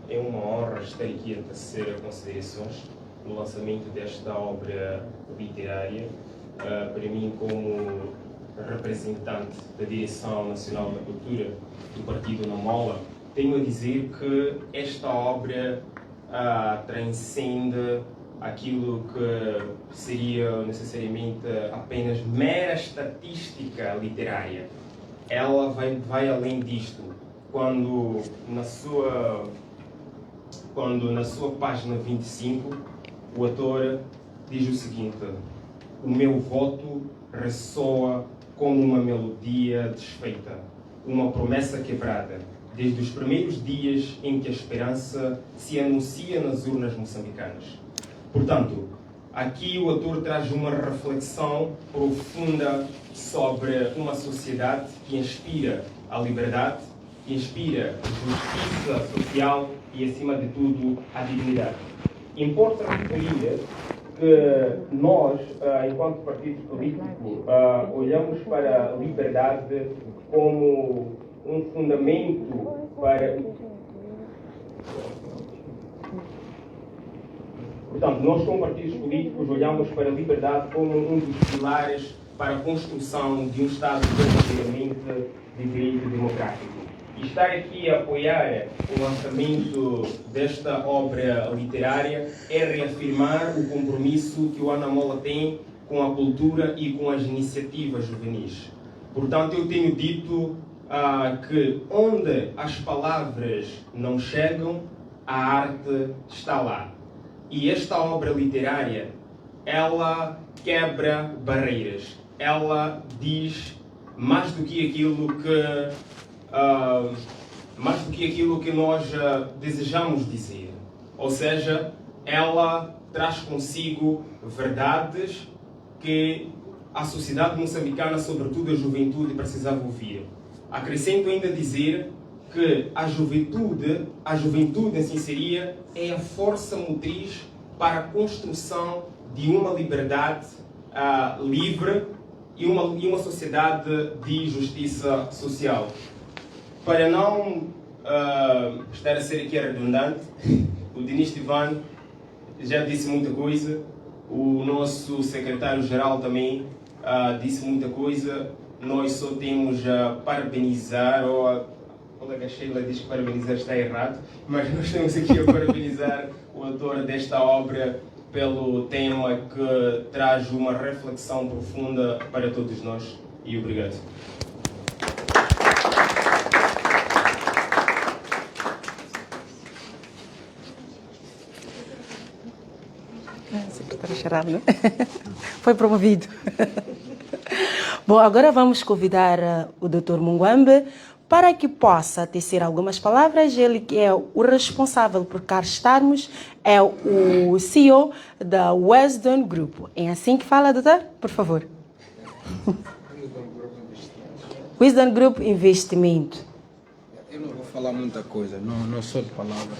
é uma honra estar aqui a tecer considerações no lançamento desta obra literária. Para mim, como representante da Direção Nacional da Cultura do Partido Ana Mola, tenho a dizer que esta obra transcende aquilo que seria necessariamente apenas mera estatística literária. Ela vai além disto. Quando na sua página 25, o autor diz o seguinte: o meu voto ressoa como uma melodia desfeita, uma promessa quebrada, desde os primeiros dias em que a esperança se anuncia nas urnas moçambicanas. Portanto, aqui o autor traz uma reflexão profunda sobre uma sociedade que inspira a liberdade, que inspira a justiça social e, acima de tudo, a dignidade. Importa referir que nós, enquanto partido político, olhamos para a liberdade como um fundamento para... Portanto, nós como partidos políticos olhamos para a liberdade como um dos pilares para a construção de um Estado verdadeiramente de direito democrático. E estar aqui a apoiar o lançamento desta obra literária é reafirmar o compromisso que o Ana Mola tem com a cultura e com as iniciativas juvenis. Portanto, eu tenho dito que onde as palavras não chegam, a arte está lá. E esta obra literária, ela quebra barreiras. Ela diz mais do que aquilo que nós desejamos dizer. Ou seja, ela traz consigo verdades que a sociedade moçambicana, sobretudo a juventude, precisava ouvir. Acrescento ainda dizer que a juventude em sinceria, é a força motriz para a construção de uma liberdade livre e uma sociedade de justiça social. Para não estar a ser aqui redundante, o Denis Tivan já disse muita coisa, o nosso secretário-geral também disse muita coisa. Nós só temos a parabenizar, ou a colega Sheila diz que parabenizar está errado, mas nós estamos aqui a parabenizar o autor desta obra pelo tema que traz uma reflexão profunda para todos nós. E obrigado. Secretário-geral, né? Foi promovido. Bom, agora vamos convidar o Dr. Munguambe para que possa tecer algumas palavras. Ele que é o responsável por cá estarmos, é o CEO da Wisdom Group. É assim que fala, doutor? Por favor. Wisdom Group Investimento. Eu não vou falar muita coisa, não sou de palavras.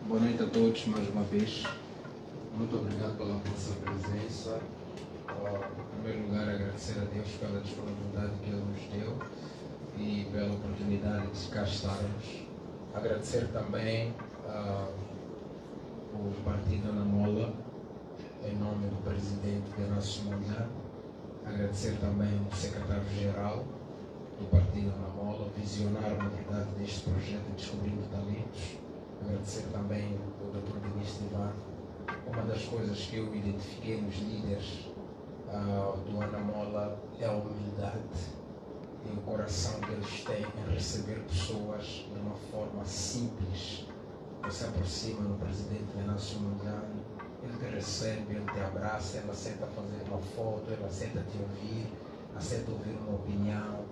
Boa noite a todos mais uma vez. Muito obrigado pela vossa presença. Em primeiro lugar, agradecer a Deus pela disponibilidade que Ele nos deu e pela oportunidade de cá estarmos. Agradecer também o Partido Ana Mola, em nome do Presidente Venâncio Mondlane. Agradecer também ao Secretário-Geral do Partido Ana Mola, visionário, na verdade, deste projeto Descobrindo Talentos. Agradecer também ao Dr. Denis Tivar. Uma das coisas que eu identifiquei nos líderes do Ana Mola é a humildade e o coração que eles têm em receber pessoas de uma forma simples. Você aproxima no Presidente Venâncio Mondlane, ele te recebe, ele te abraça, ele aceita fazer uma foto, ele aceita te ouvir, aceita ouvir uma opinião.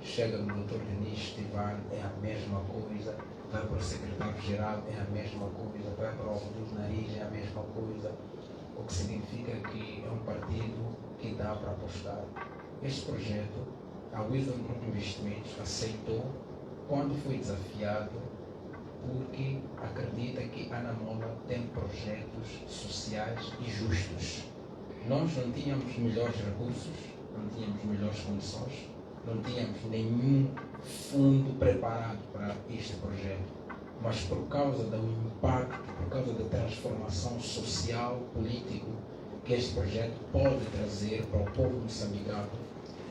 Chega no Dr. Denis Tivar, é a mesma coisa. Vai para o Secretário-Geral, é a mesma coisa. Vai para o Rodrigo Nariz, é a mesma coisa. O que significa que é um partido que dá para apostar. Este projeto, a Wisdom Group Investimentos aceitou quando foi desafiado, porque acredita que a Ana Mola tem projetos sociais e justos. Nós não tínhamos melhores recursos, não tínhamos melhores condições, não tínhamos nenhum fundo preparado para este projeto, mas por causa do impacto, por causa da transformação social, político que este projeto pode trazer para o povo moçambicano.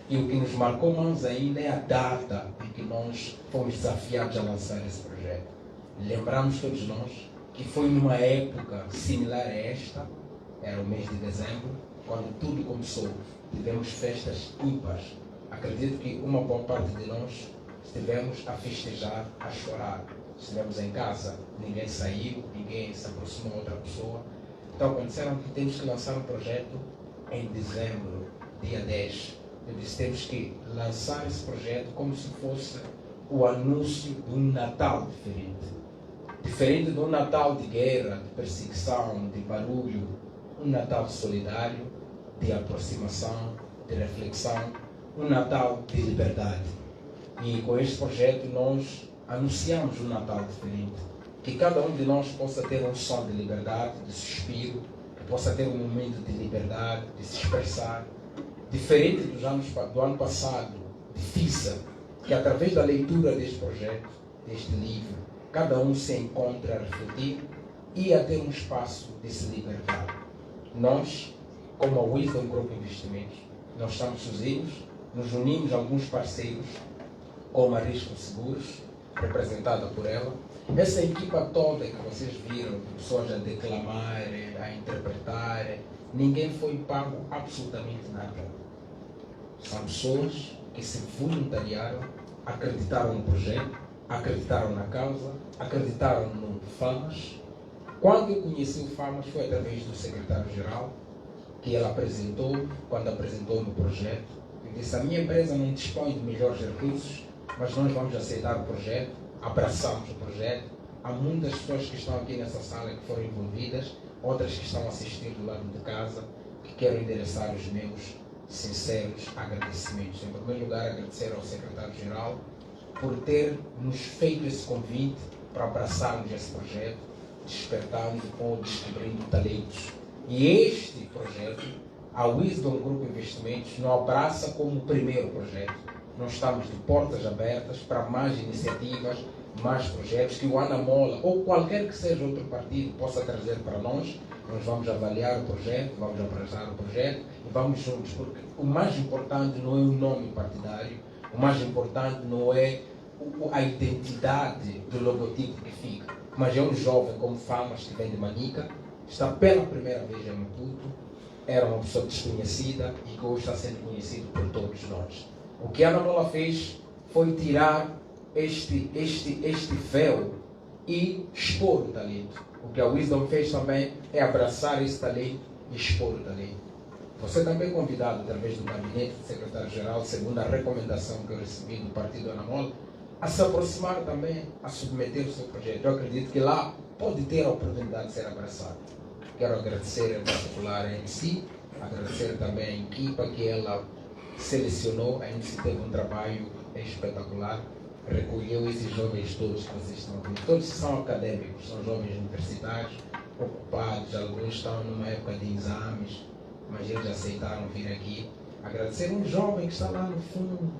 E o que nos marcou mais ainda é a data em que nós fomos desafiados a lançar esse projeto. Lembramos todos nós que foi numa época similar a esta, era o mês de dezembro, quando tudo começou. Tivemos festas ímpares. Acredito que uma boa parte de nós estivemos a festejar, a chorar. Estivemos em casa, ninguém saiu, ninguém se aproximou de outra pessoa. Então, quando disseram que temos que lançar um projeto em dezembro, dia 10, eu disse, temos que lançar esse projeto como se fosse o anúncio de um Natal diferente. Diferente de um Natal de guerra, de perseguição, de barulho, um Natal solidário, de aproximação, de reflexão, um Natal de liberdade. E com este projeto nós anunciamos um Natal diferente. Que cada um de nós possa ter um som de liberdade, de suspiro, que possa ter um momento de liberdade, de se expressar. Diferente do ano passado, difícil, que através da leitura deste projeto, deste livro, cada um se encontra a refletir e a ter um espaço de se libertar. Nós, como a Wisdom Group Investimentos, não estamos sozinhos, nos unimos a alguns parceiros, como a Risco Seguros, representada por ela. Essa equipa toda que vocês viram, pessoas a declamar, a interpretar, ninguém foi pago absolutamente nada. São pessoas que se voluntariaram, acreditaram no projeto, acreditaram na causa, acreditaram no FAMAS. Quando eu conheci o FAMAS foi através do secretário-geral, que ela apresentou, quando apresentou o projeto. Eu disse, a minha empresa não dispõe de melhores recursos, mas nós vamos aceitar o projeto, abraçamos o projeto. Há muitas pessoas que estão aqui nessa sala que foram envolvidas, outras que estão assistindo do lado de casa, que quero endereçar os meus sinceros agradecimentos. Em primeiro lugar, agradecer ao secretário-geral por ter nos feito esse convite para abraçarmos esse projeto, despertando ou descobrindo talentos. E este projeto, a Wisdom Group Investimentos, não abraça como o primeiro projeto. Nós estamos de portas abertas para mais iniciativas, mais projetos que o Ana Mola ou qualquer que seja outro partido possa trazer para nós. Nós vamos avaliar o projeto, vamos abraçar o projeto e vamos juntos, porque o mais importante não é o nome partidário, o mais importante não é a identidade do logotipo que fica, mas é um jovem como Famas, que vem de Manica, está pela primeira vez em Maputo, era uma pessoa desconhecida e que hoje está sendo conhecido por todos nós. O que a Ana Mola fez foi tirar este véu e expor o talento. O que a Wisdom fez também é abraçar esse talento e expor o talento. Você também é convidado, através do gabinete do secretário-geral, segundo a recomendação que eu recebi do Partido Ana Mola, a se aproximar também, a submeter o seu projeto. Eu acredito que lá pode ter a oportunidade de ser abraçado. Quero agradecer em particular a MC, agradecer também a equipa que ela selecionou. A MC teve um trabalho espetacular. recolheu esses jovens todos que vocês estão vendo. Todos são acadêmicos, são jovens universitários, ocupados, alguns estão numa época de exames, mas eles aceitaram vir aqui. Agradecer um jovem que está lá no fundo,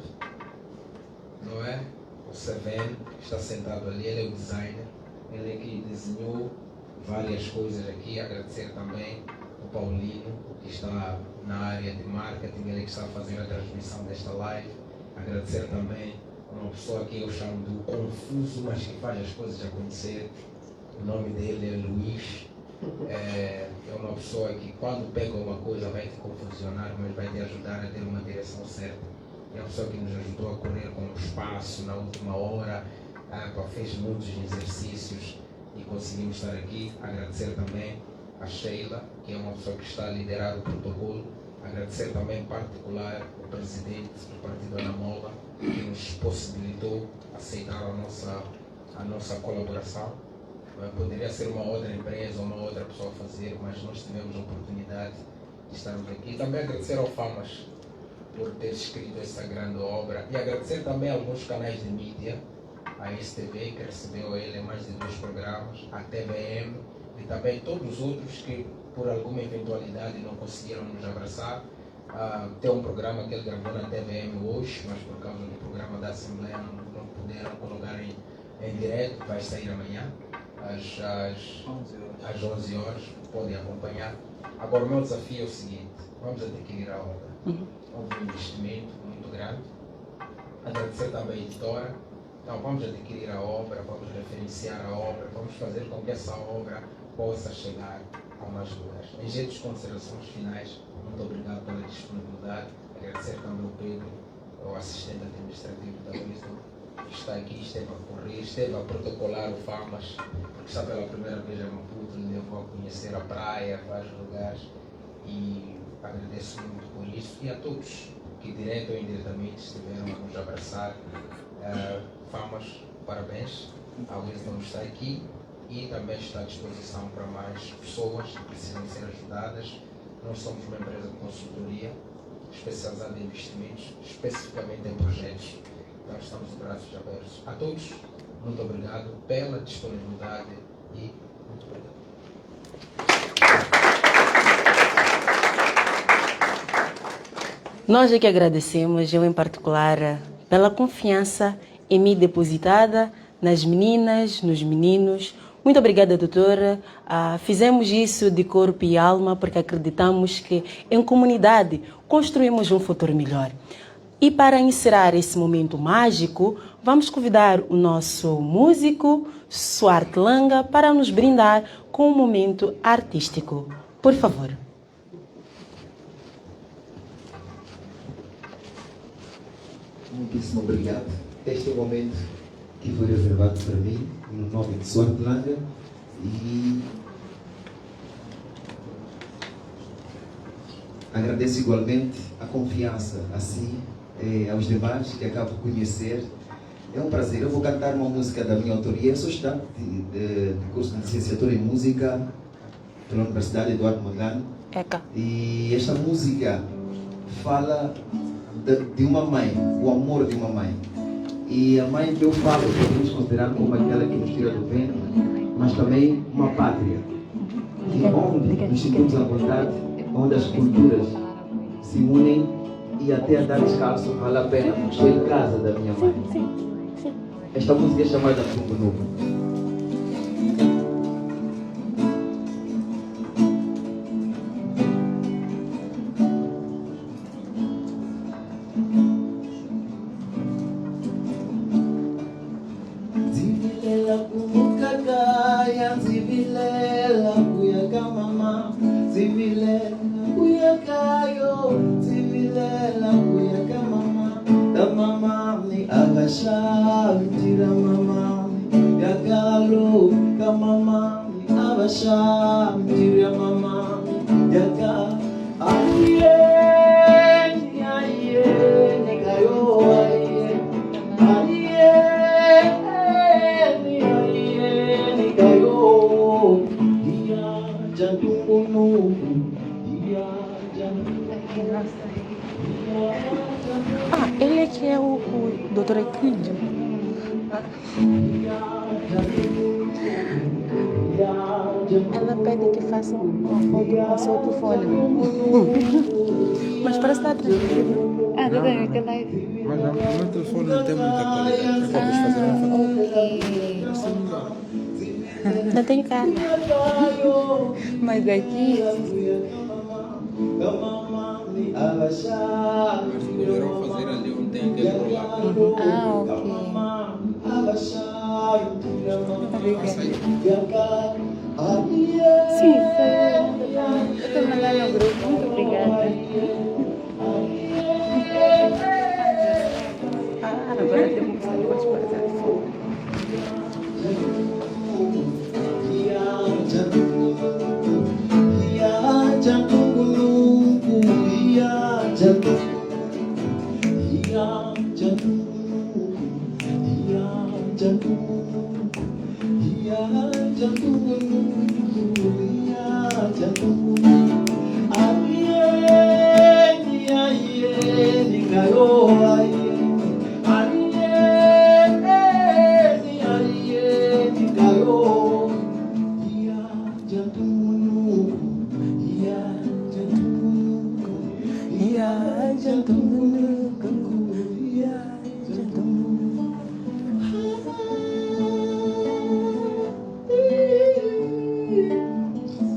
não é? O Seven, que está sentado ali, ele é o designer, ele é que desenhou várias coisas aqui. Agradecer também o Paulino, que está na área de marketing, ele que está a fazer a transmissão desta live. Agradecer também uma pessoa que eu chamo de confuso, mas que faz as coisas acontecer. O nome dele é Luís. É uma pessoa que quando pega uma coisa vai te confusionar, mas vai te ajudar a ter uma direção certa. É uma pessoa que nos ajudou a correr com o espaço na última hora, fez muitos exercícios e conseguimos estar aqui. Agradecer também a Sheila, que é uma pessoa que está a liderar o protocolo. Agradecer também em particular o presidente do Partido Anamola, que nos possibilitou aceitar a nossa colaboração. Poderia ser uma outra empresa ou uma outra pessoa fazer, mas nós tivemos a oportunidade de estarmos aqui. E também agradecer ao Famas por ter escrito essa grande obra e agradecer também a alguns canais de mídia, a STV, que recebeu ele em mais de 2 programas, a TVM e também todos os outros que por alguma eventualidade não conseguiram nos abraçar. Tem um programa que ele gravou na TVM hoje, mas por causa do programa da Assembleia não puderam colocar em direto, vai sair amanhã às 11 horas, podem acompanhar. Agora o meu desafio é o seguinte: vamos adquirir a obra. Houve um investimento muito grande. Agradecer também a editora. Então vamos adquirir a obra, vamos referenciar a obra, vamos fazer com que essa obra possa chegar a mais lugares. Em jeito de considerações finais, muito obrigado pela disponibilidade. Agradecer também ao Pedro, o assistente administrativo da Wisdom, que está aqui, esteve a correr, esteve a protocolar o Famas, porque está pela primeira vez em Maputo, lhe levou a conhecer a praia, vários lugares, e agradeço muito por isso. E a todos que direto ou indiretamente estiveram a nos abraçar. Famas, parabéns. A Wisdom está aqui e também está à disposição para mais pessoas que precisam ser ajudadas. Nós somos uma empresa de consultoria especializada em investimentos, especificamente em projetos. Então estamos de braços abertos. A todos, muito obrigado pela disponibilidade e muito obrigado. Nós é que agradecemos, eu em particular, pela confiança em mim depositada nas meninas, nos meninos. Muito obrigada, doutora. Fizemos isso de corpo e alma porque acreditamos que em comunidade construímos um futuro melhor. E para encerrar esse momento mágico, vamos convidar o nosso músico, Suarte Langa, para nos brindar com um momento artístico. Por favor. Muitíssimo obrigado. Este é o momento que foi reservado para mim, no nome de Suarte Langa, e agradeço igualmente a confiança, assim, aos demais que acabo de conhecer. É um prazer. Eu vou cantar uma música da minha autoria. Eu sou estudante de curso de licenciatura em música pela Universidade Eduardo Mondlane. E esta música fala de uma mãe, o amor de uma mãe. E a mãe que eu falo, podemos considerar como aquela que nos tira do ventre, mas também uma pátria. E onde nos sentimos à vontade, onde as culturas se unem e até andar descalço vale a pena, porque estou em casa da minha mãe. Esta música é chamada Tumbo Novo. Ele é que é o Dr. Eclídio. Ela pede que faça uma foto com o seu telefone. Mas parece que está tranquilo. Ah, tudo bem, que live. Mas o meu telefone não tem muita qualidade. Vamos fazer uma foto. Não tenho cara. Mas aqui. Mas poderão fazer ali onde tem aquele rolado. Ah, ok. Sim, eu estou mandando no grupo. Muito obrigada. Agora temos que fazer umas coisas de fogo.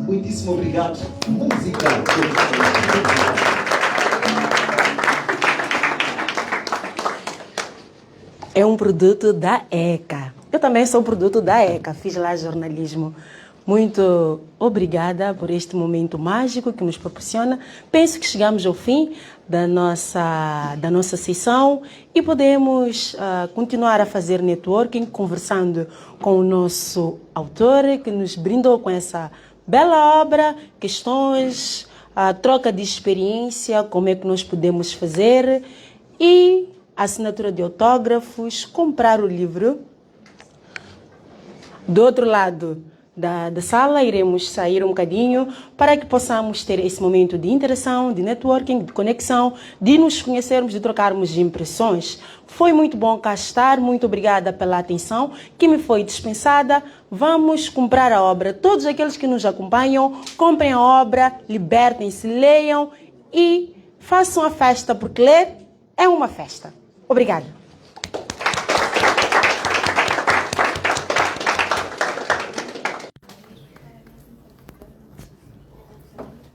Muitíssimo obrigado. Música. É um produto da ECA. Eu também sou produto da ECA, fiz lá jornalismo. Muito obrigada por este momento mágico que nos proporciona. Penso que chegamos ao fim da nossa sessão e podemos continuar a fazer networking, conversando com o nosso autor que nos brindou com essa bela obra, questões, a troca de experiência, como é que nós podemos fazer e assinatura de autógrafos, comprar o livro. Do outro lado da sala, iremos sair um bocadinho para que possamos ter esse momento de interação, de networking, de conexão, de nos conhecermos, de trocarmos impressões. Foi muito bom cá estar, muito obrigada pela atenção que me foi dispensada. Vamos comprar a obra. Todos aqueles que nos acompanham, comprem a obra, libertem-se, leiam e façam a festa, porque ler é uma festa. Obrigada.